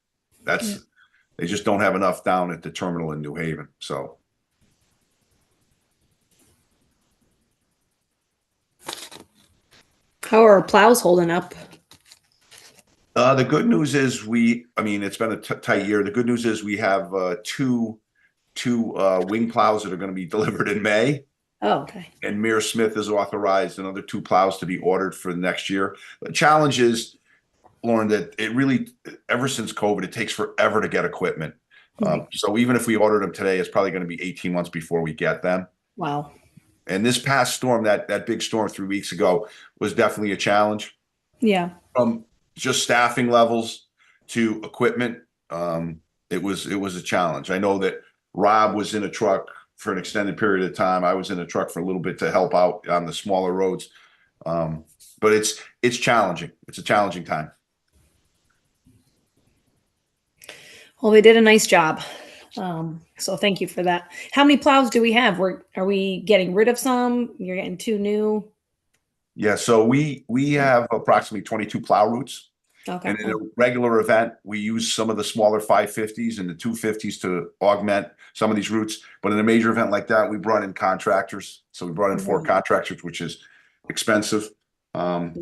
They just don't have enough down at the terminal in New Haven. So. How are our plows holding up? The good news is it's been a tight year. The good news is we have two wing plows that are going to be delivered in May. Oh, okay. And Mayor Smith has authorized another 2 plows to be ordered for next year. The challenge is, Lauren, that it really, ever since COVID, it takes forever to get equipment. So even if we ordered them today, it's probably going to be 18 months before we get them. Wow. And this past storm, that big storm 3 weeks ago, was definitely a challenge. Yeah. From just staffing levels to equipment, it was a challenge. I know that Rob was in a truck for an extended period of time. I was in a truck for a little bit to help out on the smaller roads. But it's challenging. It's a challenging time. Well, they did a nice job. So thank you for that. How many plows do we have? Are we getting rid of some? You're getting 2 new? Yeah, so we have approximately 22 plow routes. Okay. And in a regular event, we use some of the smaller 550s and the 250s to augment some of these routes. But in a major event like that, we brought in contractors. So we brought in 4 contractors, which is expensive. But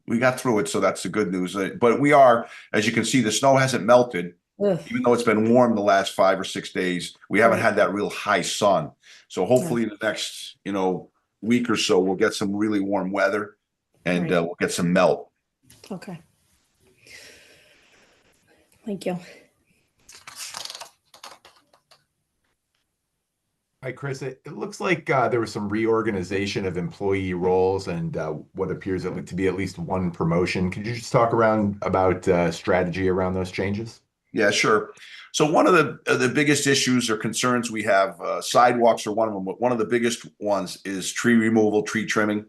we got through it, so that's the good news. But we are, as you can see, the snow hasn't melted. Even though it's been warm the last 5 or 6 days, we haven't had that real high sun. So hopefully in the next, week or so, we'll get some really warm weather and we'll get some melt. Okay. Thank you. Hi, Chris. It looks like there was some reorganization of employee roles and what appears to be at least 1 promotion. Could you just talk about strategy around those changes? Yeah, sure. So one of the biggest issues or concerns we have, sidewalks are one of them, but one of the biggest ones is tree removal, tree trimming.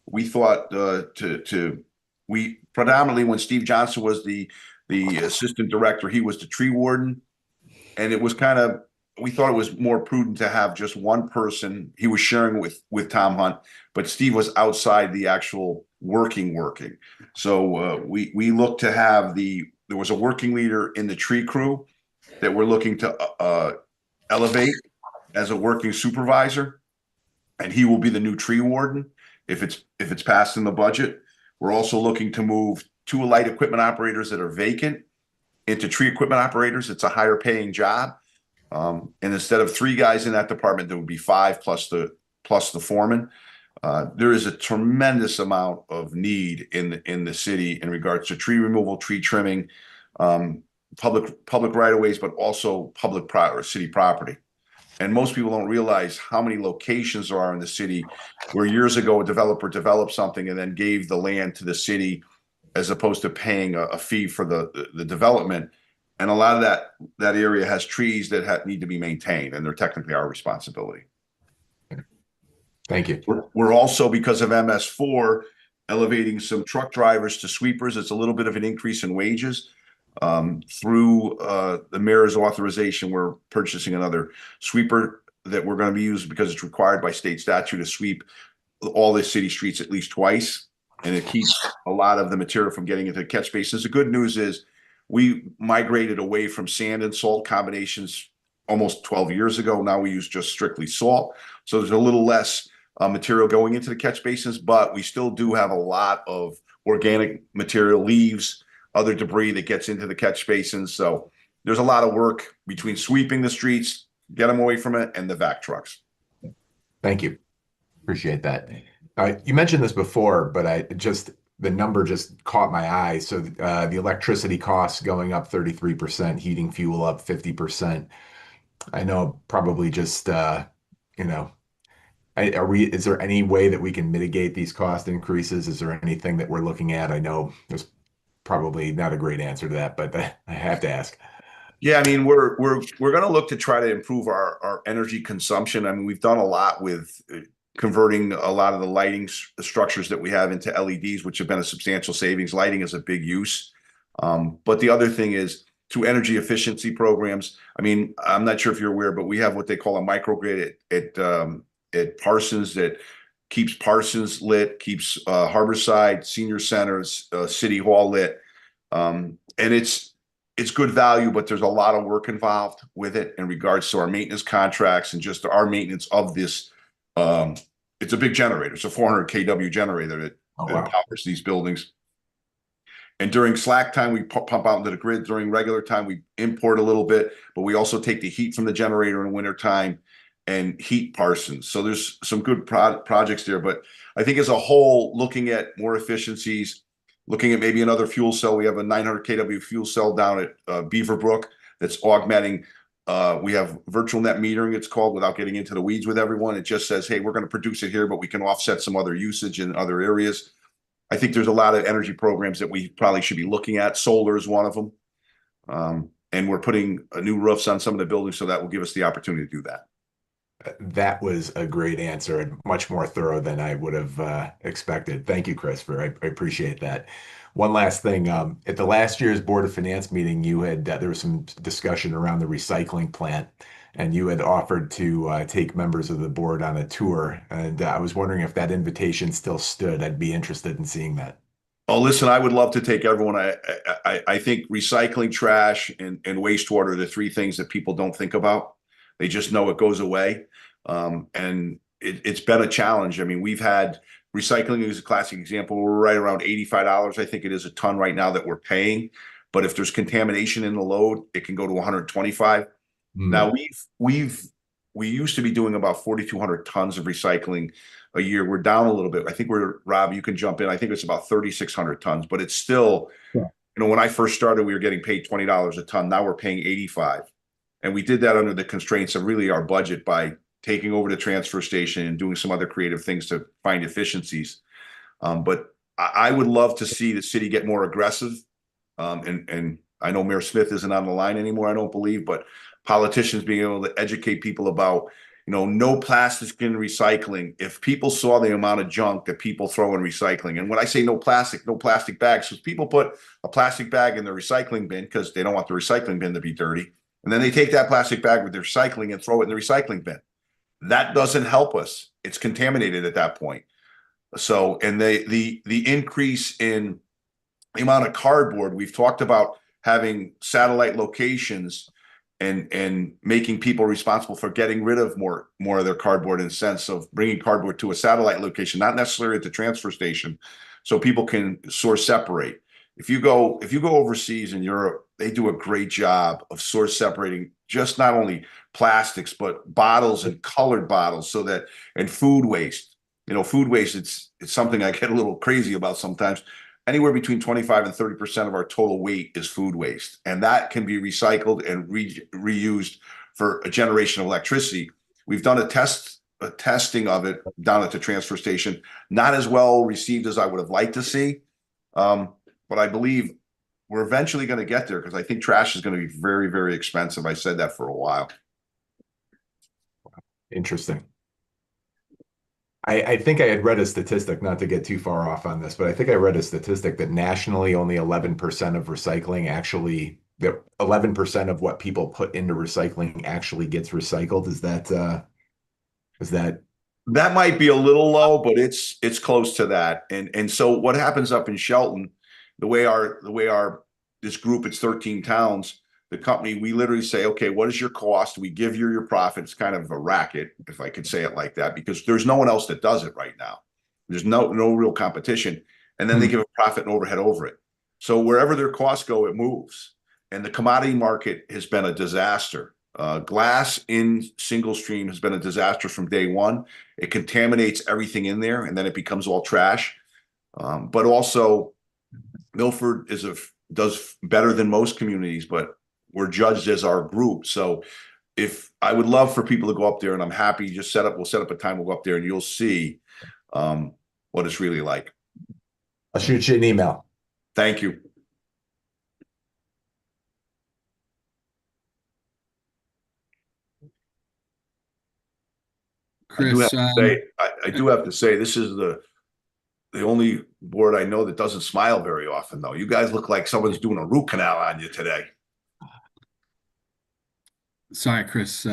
we thought we predominantly, when Steve Johnson was the assistant director, he was the tree warden. And it was we thought it was more prudent to have just one person. He was sharing with Tom Hunt, but Steve was outside the actual working. So we looked to have there was a working leader in the tree crew that we're looking to elevate as a working supervisor, and he will be the new tree warden if it's passed in the budget. We're also looking to move 2 light equipment operators that are vacant into tree equipment operators. It's a higher paying job. And instead of 3 guys in that department, there would be 5 plus the foreman. There is a tremendous amount of need in the city in regards to tree removal, tree trimming, public right of ways, but also public or city property. And most people don't realize how many locations there are in the city where years ago a developer developed something and then gave the land to the city as opposed to paying a fee for the development. And a lot of that area has trees that need to be maintained, and they're technically our responsibility. Thank you. We're also, because of MS4, elevating some truck drivers to sweepers. It's a little bit of an increase in wages. Through the mayor's authorization, we're purchasing another sweeper that we're going to be using because it's required by state statute to sweep all the city streets at least twice. And it keeps a lot of the material from getting into the catch basins. The good news is we migrated away from sand and salt combinations almost 12 years ago. Now we use just strictly salt. So there's a little less material going into the catch basins, but we still do have a lot of organic material, leaves, other debris that gets into the catch basins. So there's a lot of work between sweeping the streets, get them away from it, and the vac trucks. Thank you. Appreciate that. You mentioned this before, but the number just caught my eye. So the electricity costs going up 33%, heating fuel up 50%. I know probably just, is there any way that we can mitigate these cost increases? Is there anything that we're looking at? I know there's probably not a great answer to that, but I have to ask. Yeah, I mean, we're going to look to try to improve our energy consumption. I mean, we've done a lot with converting a lot of the lighting structures that we have into LEDs, which have been a substantial savings. Lighting is a big use. But the other thing is through energy efficiency programs. I mean, I'm not sure if you're aware, but we have what they call a microgrid at Parsons that keeps Parsons lit, keeps Harborside, Senior Centers, City Hall lit. And it's good value, but there's a lot of work involved with it in regards to our maintenance contracts and just our maintenance of this. It's a big generator. It's a 400 kW generator that powers these buildings. And during slack time, we pump out into the grid. During regular time, we import a little bit, but we also take the heat from the generator in winter time and heat Parsons. So there's some good projects there. But I think as a whole, looking at more efficiencies, looking at maybe another fuel cell. We have a 900 kW fuel cell down at Beaverbrook that's augmenting. We have virtual net metering, it's called, without getting into the weeds with everyone. It just says, hey, we're going to produce it here, but we can offset some other usage in other areas. I think there's a lot of energy programs that we probably should be looking at. Solar is one of them. And we're putting new roofs on some of the buildings, so that will give us the opportunity to do that. That was a great answer and much more thorough than I would have expected. Thank you, Christopher. I appreciate that. One last thing. At the last year's Board of Finance meeting, you had there was some discussion around the recycling plant, and you had offered to take members of the board on a tour. And I was wondering if that invitation still stood. I'd be interested in seeing that. Oh, listen, I would love to take everyone. I think recycling, trash, and wastewater are the 3 things that people don't think about. They just know it goes away. And it's been a challenge. I mean, we've had recycling is a classic example. We're right around $85, I think it is, a ton right now that we're paying. But if there's contamination in the load, it can go to 125. Now we used to be doing about 4,200 tons of recycling a year. We're down a little bit. I think Rob, you can jump in. I think it's about 3,600 tons, but it's still, when I first started, we were getting paid $20 a ton. Now we're paying 85. And we did that under the constraints of really our budget by taking over the transfer station and doing some other creative things to find efficiencies. But I would love to see the city get more aggressive. And I know Mayor Smith isn't on the line anymore, I don't believe, but politicians being able to educate people about, no plastic in recycling. If people saw the amount of junk that people throw in recycling, and when I say no plastic bags, because people put a plastic bag in the recycling bin because they don't want the recycling bin to be dirty. And then they take that plastic bag with their recycling and throw it in the recycling bin. That doesn't help us. It's contaminated at that point. So, and the increase in the amount of cardboard, we've talked about having satellite locations and making people responsible for getting rid of more of their cardboard, in the sense of bringing cardboard to a satellite location, not necessarily at the transfer station, so people can source separate. If you go overseas in Europe, they do a great job of source separating just not only plastics but bottles and colored bottles, so that, and food waste. Food waste, it's something I get a little crazy about sometimes. Anywhere between 25 and 30% of our total weight is food waste, and that can be recycled and reused for a generation of electricity. We've done a testing of it down at the transfer station. Not as well received as I would have liked to see, but I believe we're eventually going to get there, because I think trash is going to be very, very expensive. I said that for a while. Interesting. I think I had read a statistic, not to get too far off on this, but I think I read a statistic that nationally only 11% of recycling actually, that 11% of what people put into recycling actually gets recycled. Is that That might be a little low, but it's close to that. And so what happens up in Shelton, the way our this group, it's 13 towns, the company, we literally say, okay, what is your cost? We give you your profit. It's kind of a racket, if I could say it like that, because there's no one else that does it right now. There's no real competition. And then they give a profit and overhead over it. So wherever their costs go, it moves. And the commodity market has been a disaster. Glass in single stream has been a disaster from day one. It contaminates everything in there, and then it becomes all trash. But also, Milford does better than most communities, but we're judged as our group. So if I would love for people to go up there, and I'm happy, we'll set up a time, we'll go up there and you'll see what it's really like. I'll shoot you an email. Thank you. Chris, I do have to say, this is the only board I know that doesn't smile very often, though. You guys look like someone's doing a root canal on you today. sorry, Chris.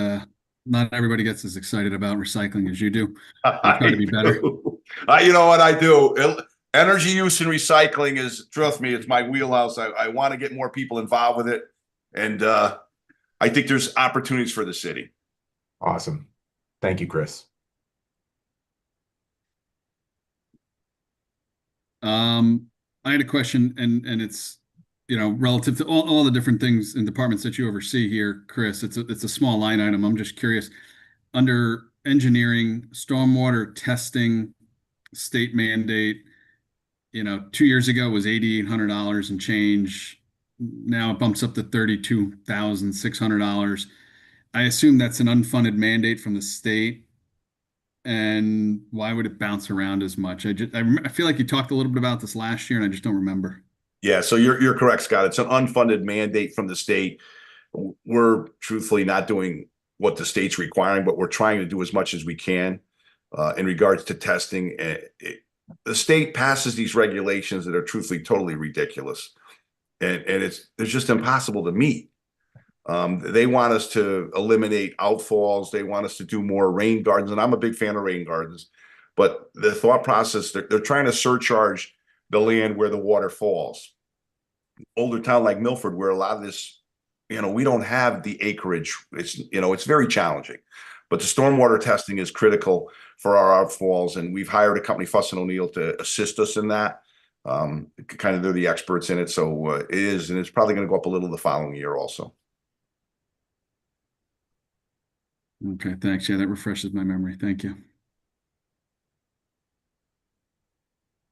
Not everybody gets as excited about recycling as you do. I try to be better. You know what I do? Energy use and recycling is, trust me, it's my wheelhouse. I want to get more people involved with it. And I think there's opportunities for the city. Awesome. Thank you, Chris. I had a question, and it's, relative to all the different things and departments that you oversee here, Chris. It's a small line item. I'm just curious, under engineering, stormwater testing, state mandate, 2 years ago it was $8,800 and change. Now it bumps up to $32,600. I assume that's an unfunded mandate from the state. And why would it bounce around as much? I feel like you talked a little bit about this last year, and I just don't remember. Yeah, so you're correct, Scott. It's an unfunded mandate from the state. We're truthfully not doing what the state's requiring, but we're trying to do as much as we can in regards to testing. The state passes these regulations that are truthfully totally ridiculous, and it's just impossible to meet. They want us to eliminate outfalls. They want us to do more rain gardens, and I'm a big fan of rain gardens. But the thought process, they're trying to surcharge the land where the water falls. Older town like Milford, where a lot of this, we don't have the acreage. It's very challenging. But the stormwater testing is critical for our outfalls, and we've hired a company, Fuss and O'Neill, to assist us in that. Kind of, they're the experts in it, so it is, and it's probably going to go up a little the following year also. Okay, thanks. Yeah, that refreshes my memory. Thank you.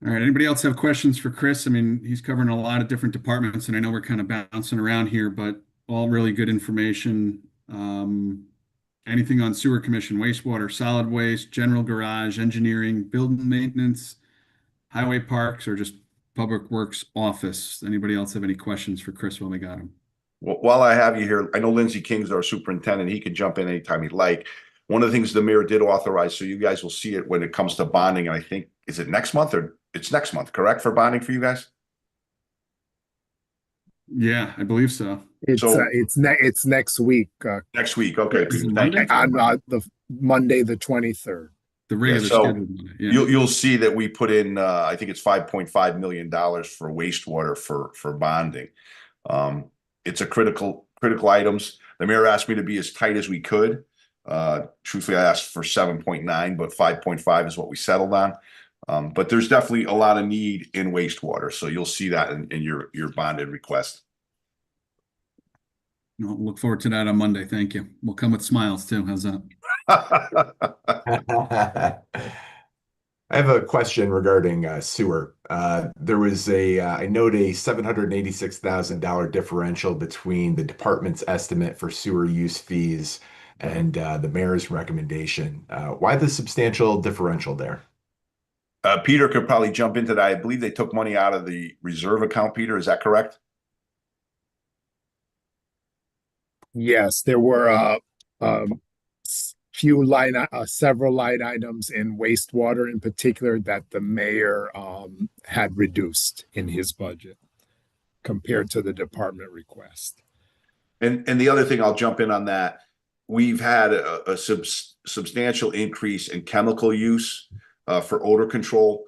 All right, anybody else have questions for Chris? I mean, he's covering a lot of different departments, and I know we're kind of bouncing around here, but all really good information. Anything on sewer commission, wastewater, solid waste, general garage, engineering, building maintenance, highway parks, or just public works office? Anybody else have any questions for Chris while we got him? While I have you here, I know Lindsey King's our superintendent. He can jump in anytime he'd like. one of the things the mayor did authorize, so you guys will see it when it comes to bonding, and I think, is it next month or it's next month, correct, for bonding for you guys? Yeah, I believe so. So It's next week. next week, okay, Is it Peter, thank you. Monday? On the Monday, the 23rd. The Yeah, regular so scheduled Monday. Yeah. you'll see that we put in, I think it's $5.5 million for wastewater for bonding. It's a critical items. The mayor asked me to be as tight as we could. Truthfully, I asked for 7.9, but 5.5 is what we settled on. But there's definitely a lot of need in wastewater, so you'll see that in your bonded request. No, look forward to that on Monday. Thank you. We'll come with smiles too. How's that? I have a question regarding sewer. There was I note a $786,000 differential between the department's estimate for sewer use fees and the mayor's recommendation. Why the substantial differential there? Peter could probably jump into that. I believe they took money out of the reserve account, Peter, is that correct? Yes, there were several line items in wastewater in particular that the mayor had reduced in his budget compared to the department request. And the other thing, I'll jump in on that. We've had a substantial increase in chemical use for odor control.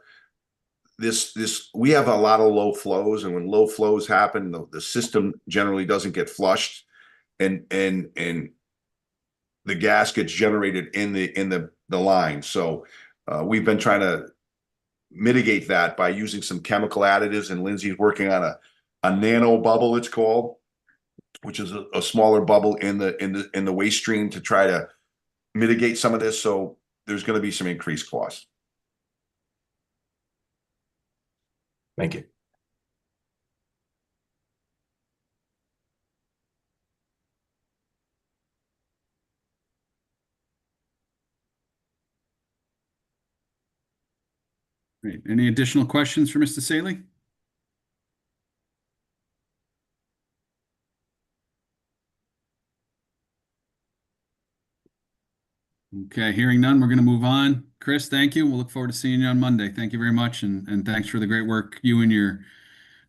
We have a lot of low flows, and when low flows happen, the system generally doesn't get flushed, and the gas gets generated in the line. So we've been trying to mitigate that by using some chemical additives, and Lindsay's working on a nano bubble, it's called, which is a smaller bubble in the waste stream to try to mitigate some of this. So there's going to be some increased costs. Thank you. Great. Any additional questions for Mr. Saley? Okay, hearing none, we're going to move on. Chris, thank you. We'll look forward to seeing you on Monday. Thank you very much, and thanks for the great work you and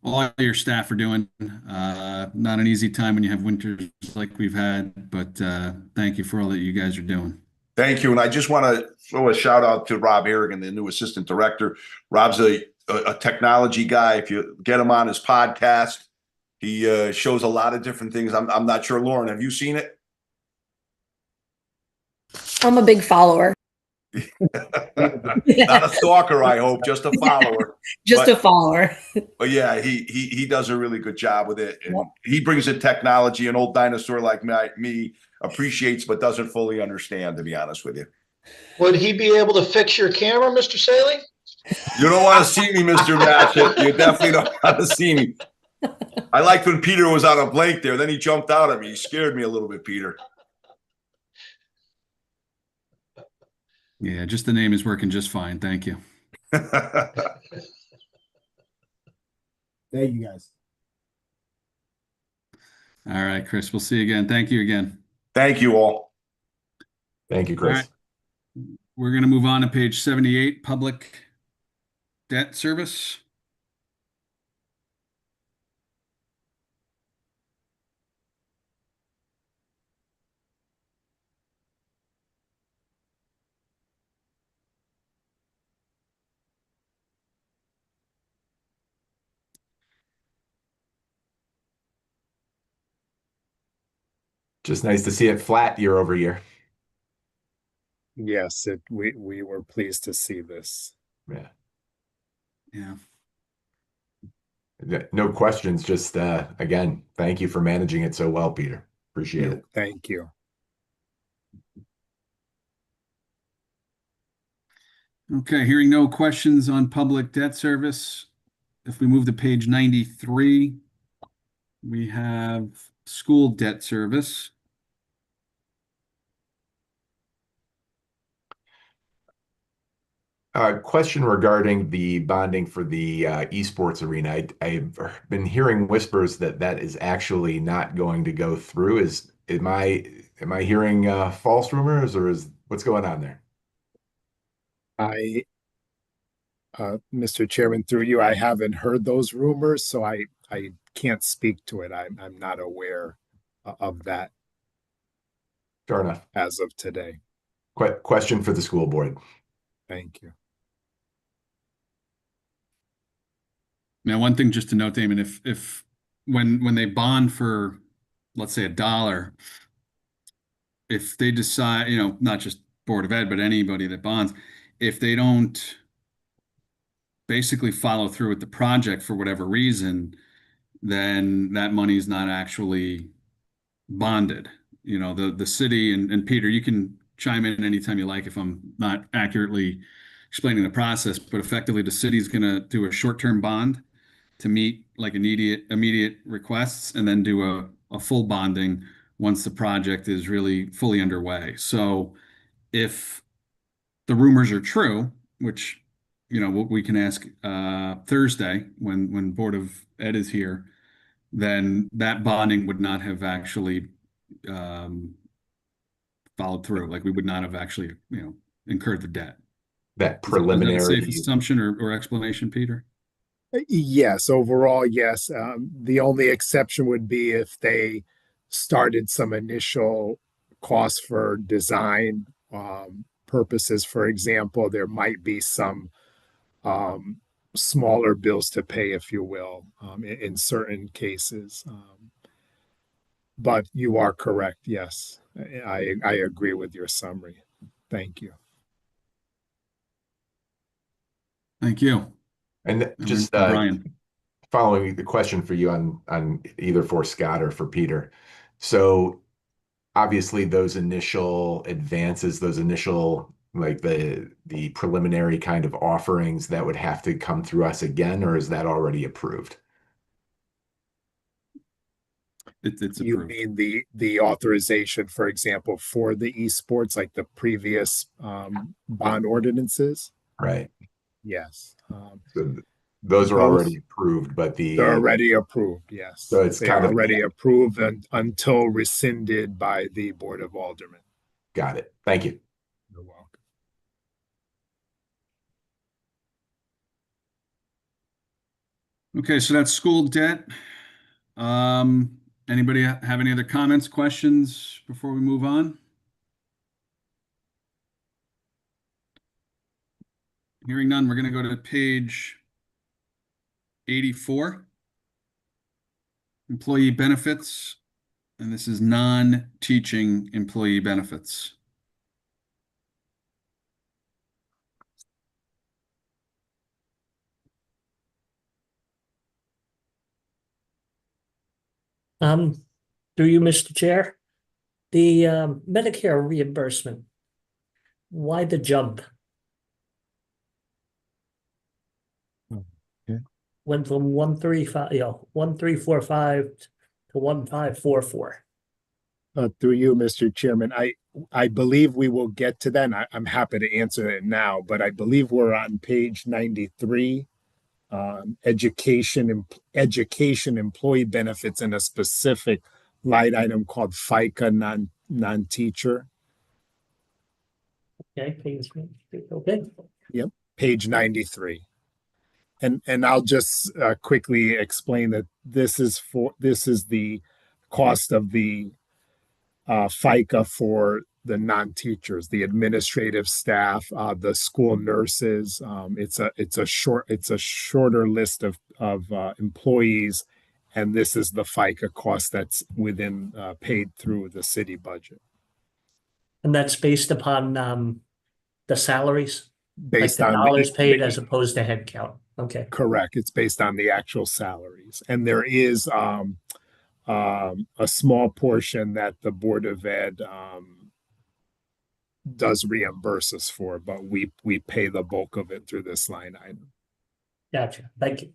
all your staff are doing. Not an easy time when you have winters like we've had, but thank you for all that you guys are doing. Thank you. And I just want to throw a shout out to Rob Harrigan, the new assistant director. Rob's a technology guy. If you get him on his podcast, he shows a lot of different things. I'm not sure, Lauren, have you seen it? I'm a big follower. Not a stalker, I hope, just a follower. Just a follower. But yeah, he does a really good job with it. And he brings in technology an old dinosaur like me appreciates but doesn't fully understand, to be honest with you. Would he be able to fix your camera, Mr. Saley? You don't want to see me, Mr. Ratchet. You definitely don't want to see me. I liked when Peter was on a blank there. Then he jumped out at me. He scared me a little bit, Peter. Yeah, just the name is working just fine. Thank you. Thank you, guys. All right, Chris, we'll see you again. Thank you again. Thank you all. Thank you, Chris. All right. We're going to move on to page 78, public debt service. Just nice to see it flat year over year. Yes, we were pleased to see this. Yeah. Yeah. No questions. Just again, thank you for managing it so well, Peter. Appreciate it. Thank you. Okay, hearing no questions on public debt service. If we move to page 93, we have school debt service. Question regarding the bonding for the esports arena. I've been hearing whispers that is actually not going to go through. Am I hearing false rumors, or is What's going on there? I, Mr. Chairman, through you, I haven't heard those rumors, so I can't speak to it. I'm not aware of that Fair enough. as of today. Question for the school board. Thank you. Now, one thing just to note, Damon, if when they bond for, let's say, $1, if they decide, not just Board of Ed, but anybody that bonds, if they don't basically follow through with the project for whatever reason, then that money is not actually bonded. The city, and Peter, you can chime in anytime you like if I'm not accurately explaining the process, but effectively the city's going to do a short-term bond to meet like immediate requests, and then do a full bonding once the project is really fully underway. So if the rumors are true, which we can ask Thursday when Board of Ed is here, then that bonding would not have actually followed through. Like we would not have actually incurred the debt. That Is that a preliminary. safe assumption or explanation, Peter? Yes, overall, yes. The only exception would be if they started some initial costs for design purposes. For example, there might be some smaller bills to pay, if you will, in certain cases. But you are correct. Yes, I agree with your summary. Thank you. Thank you. And just Brian. Following the question for you on either for Scott or for Peter. So obviously those initial advances, those initial like the preliminary kind of offerings that would have to come through us again, or is that already approved? It's You approved. mean the authorization, for example, for the esports, like the previous bond ordinances? Right. Yes. So those are already approved, but they're already approved. Yes. So it's they kind are of already approved until rescinded by the Board of Aldermen. Got it. Thank you. You're welcome. Okay, so that's school debt. Anybody have any other comments, questions before we move on? Hearing none, we're going to go to page 84, employee benefits, and this is non-teaching employee benefits. Through you, Mr. Chair, the Medicare reimbursement, why the jump? Okay. Went from 1345 to 1544. Through you, Mr. Chairman, I believe we will get to that. And I'm happy to answer it now, but I believe we're on page 93, education employee benefits, in a specific line item called FICA non-teacher. Okay, okay. Yep, page 93. And I'll just quickly explain that this is the cost of the FICA for the non-teachers, the administrative staff, the school nurses. It's a shorter list of employees, and this is the FICA cost that's within paid through the city budget. And that's based upon the salaries? Based like the on dollars paid as opposed to head count. Okay. Correct. It's based on the actual salaries, and there is a small portion that the Board of Ed does reimburse us for, but we pay the bulk of it through this line item. Gotcha. Thank you.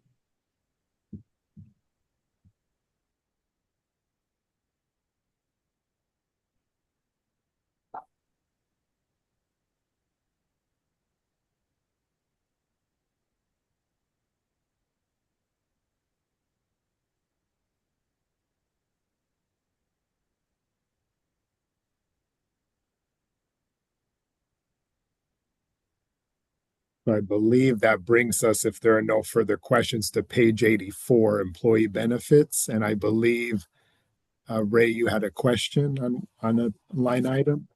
I believe that brings us, if there are no further questions, to page 84, employee benefits. And I believe, Ray, you had a question on a line item?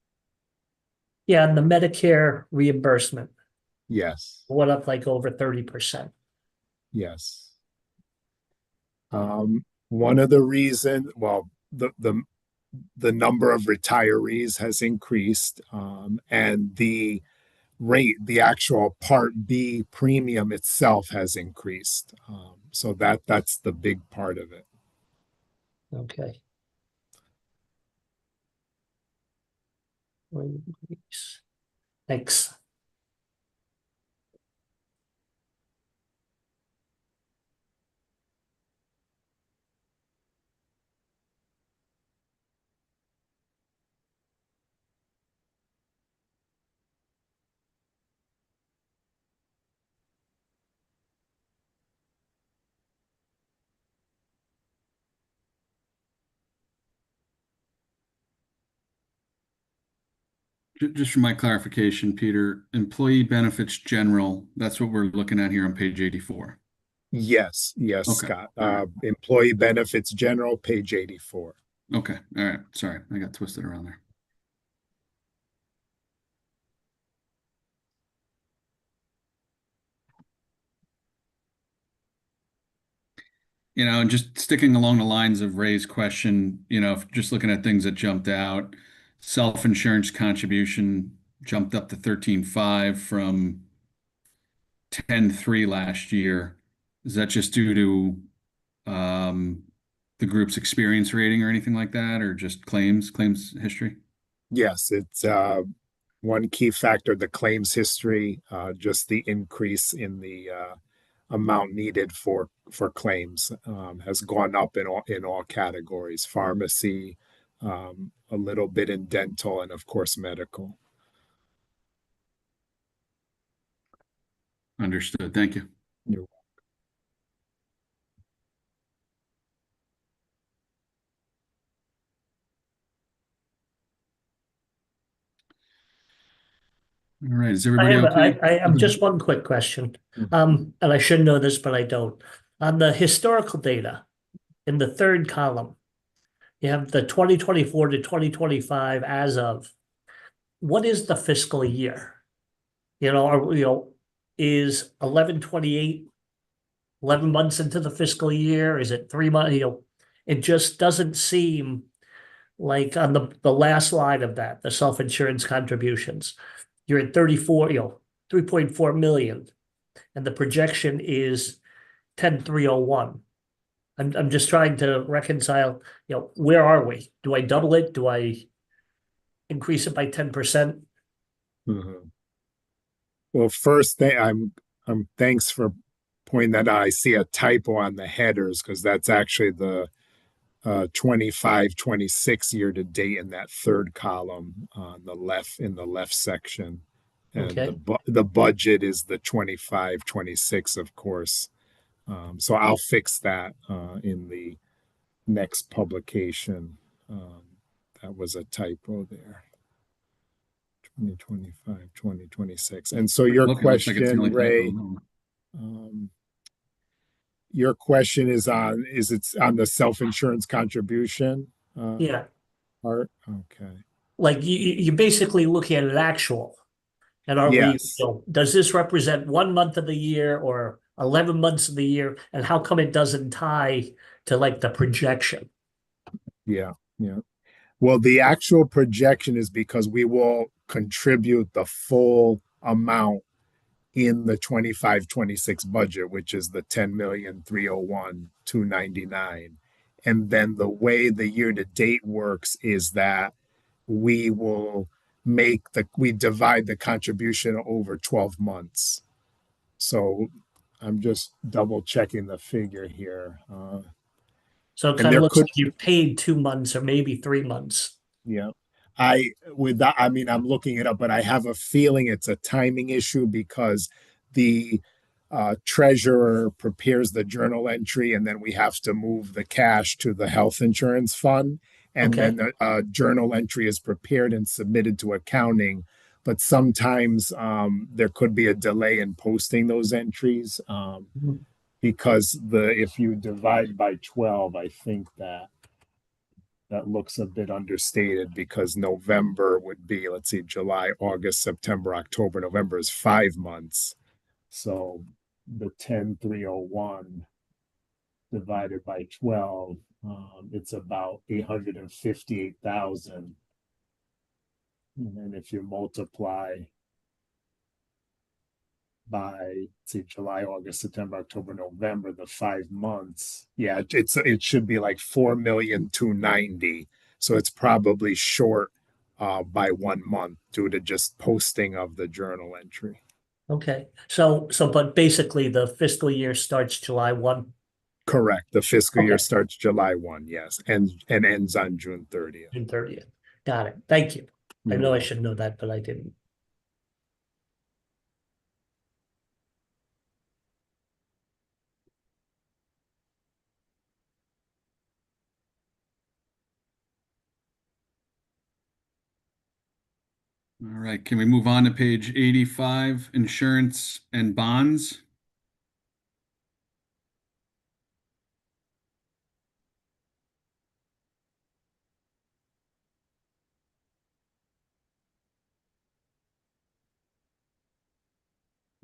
Yeah, and the Medicare reimbursement Yes, went up like over 30%. yes. One of the reasons, well, the number of retirees has increased, and the rate, the actual Part B premium itself has increased. So that's the big part of it. Okay. Thanks. Just for my clarification, Peter, employee benefits general, that's what we're looking at here on page 84. Yes, yes, Okay. Scott. All right. Employee benefits general, page 84. Okay. All right. Sorry, I got twisted around there. And just sticking along the lines of Ray's question, just looking at things that jumped out, self-insurance contribution jumped up to 13.5 from 10.3 last year. Is that just due to the group's experience rating or anything like that, or just claims history? Yes, it's one key factor, the claims history, just the increase in the amount needed for claims has gone up in all categories, pharmacy, a little bit in dental, and of course medical. Understood. Thank you. You're All right. Is everybody okay? I have just one quick question. And I should know this, but I don't. On the historical data, in the third column, you have the 2024 to 2025 as of. What is the fiscal year? Is 11/28 11 months into the fiscal year? Is it 3 months? It just doesn't seem like on the last line of that, the self-insurance contributions, you're at 3.4 million, and the projection is 10,301. I'm just trying to reconcile, where are we? Do I double it? Do I increase it by 10%? Mm-hmm. Well, first thing, I'm thanks for pointing that out. I see a typo on the headers because that's actually the 25-26 year to date in that third column on the left, in the left section. And Okay. the budget is the 25-26, of course. So I'll fix that in the next publication. That was a typo there. 2025, 2026. And so your Okay, looks like it's the question, only Ray, typo. your question is it's on the self-insurance contribution? Yeah. Part? Okay. Like you're basically looking at an actual. And are Yes. does this represent 1 month of the year or 11 months of the year? And how come it doesn't tie to like the projection? Yeah. Well, the actual projection is because we will contribute the full amount in the 25-26 budget, which is the 10,301,299. And then the way the year to date works is that we will we divide the contribution over 12 months. So I'm just double checking the figure here. So it kind of looks like you paid 2 months or maybe 3 months. Yeah. I'm looking it up, but I have a feeling it's a timing issue because the treasurer prepares the journal entry and then we have to move the cash to the health insurance fund. And then the journal entry is prepared and submitted to accounting. but sometimes there could be a delay in posting those entries because if you divide by 12, I think that looks a bit understated because November would be, let's see, July, August, September, October. November is 5 months. So the 10,301 divided by 12, it's about 858,000. And then if you multiply by, say, July, August, September, October, November, the 5 months, yeah, it should be like 4,290,000. So it's probably short by 1 month due to just posting of the journal entry. Okay, but basically the fiscal year starts July 1. Correct. The fiscal year Okay. starts July 1, yes, and ends on June 30th. June 30th. Got it. Thank you. I You're know I welcome. should know that, but I didn't. All right, can we move on to page 85, insurance and bonds?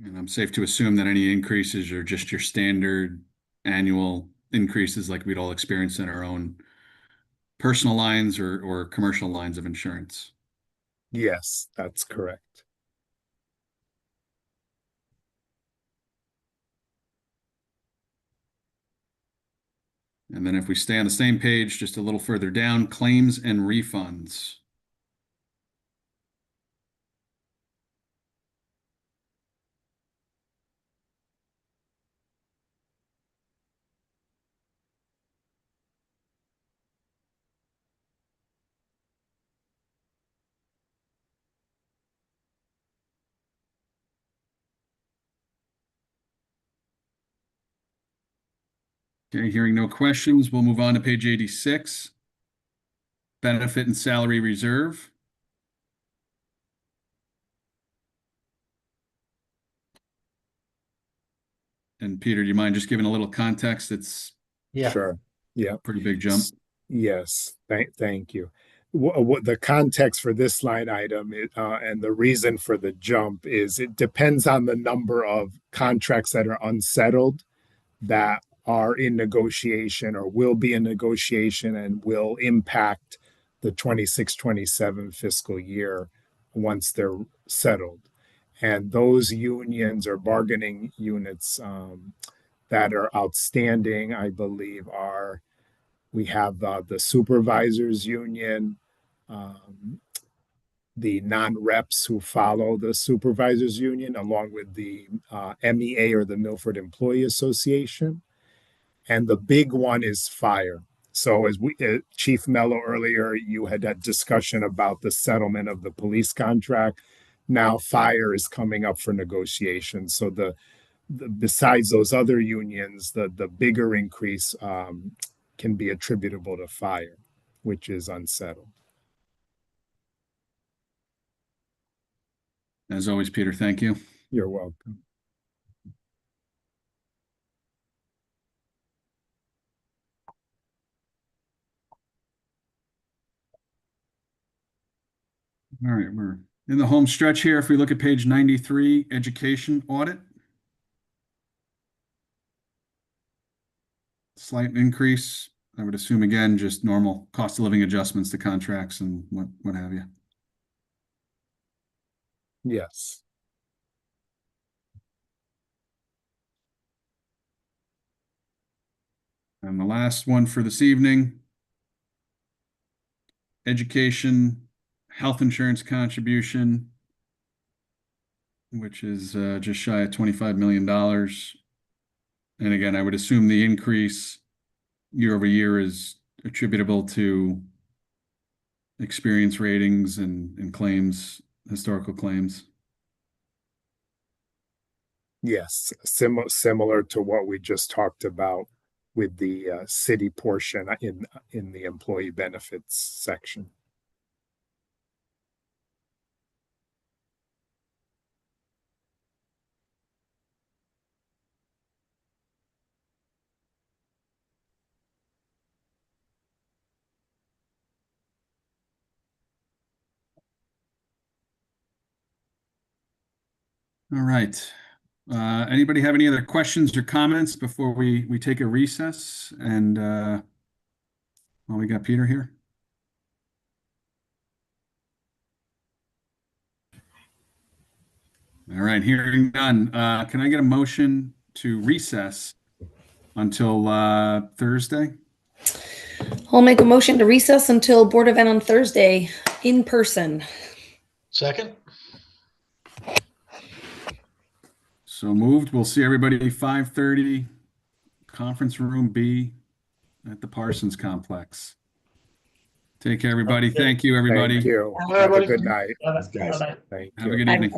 And I'm safe to assume that any increases are just your standard annual increases like we'd all experience in our own personal lines or commercial lines of insurance. Yes, that's correct. And then if we stay on the same page, just a little further down, claims and refunds. Okay, hearing no questions, we'll move on to page 86, benefit and salary reserve. And Peter, do you mind just giving a little context? It's Yeah. Sure. Yeah. pretty big jump. Yes. Thank you. What the context for this line item and the reason for the jump is it depends on the number of contracts that are unsettled that are in negotiation or will be in negotiation and will impact the 26-27 fiscal year once they're settled. And those unions or bargaining units that are outstanding, I believe, we have the supervisors union, the non-reps who follow the supervisors union, along with the MEA or the Milford Employee Association. And the big one is fire. So as Chief Mello earlier, you had that discussion about the settlement of the police contract. Now fire is coming up for negotiation. So besides those other unions, the bigger increase can be attributable to fire, which is unsettled. As always, Peter, thank you. You're welcome. All right, we're in the home stretch here. If we look at page 93, education audit. Slight increase. I would assume, again, just normal cost of living adjustments to contracts and what have you. Yes. And the last one for this evening, education, health insurance contribution, which is just shy of $25 million. And again, I would assume the increase year over year is attributable to experience ratings and claims, historical claims. Yes, similar to what we just talked about with the city portion in the employee benefits section. All right. Anybody have any other questions or comments before we take a recess? And well, we got Peter here. All right, hearing none. Can I get a motion to recess until Thursday? I'll make a motion to recess until Board event on Thursday in person. Second? So moved. We'll see everybody at 5:30, conference room B at the Parsons Complex. Take care, everybody. Thank you, everybody. Thank you. Bye, Have a everybody. good night. Guys. Thank Have a you. good evening.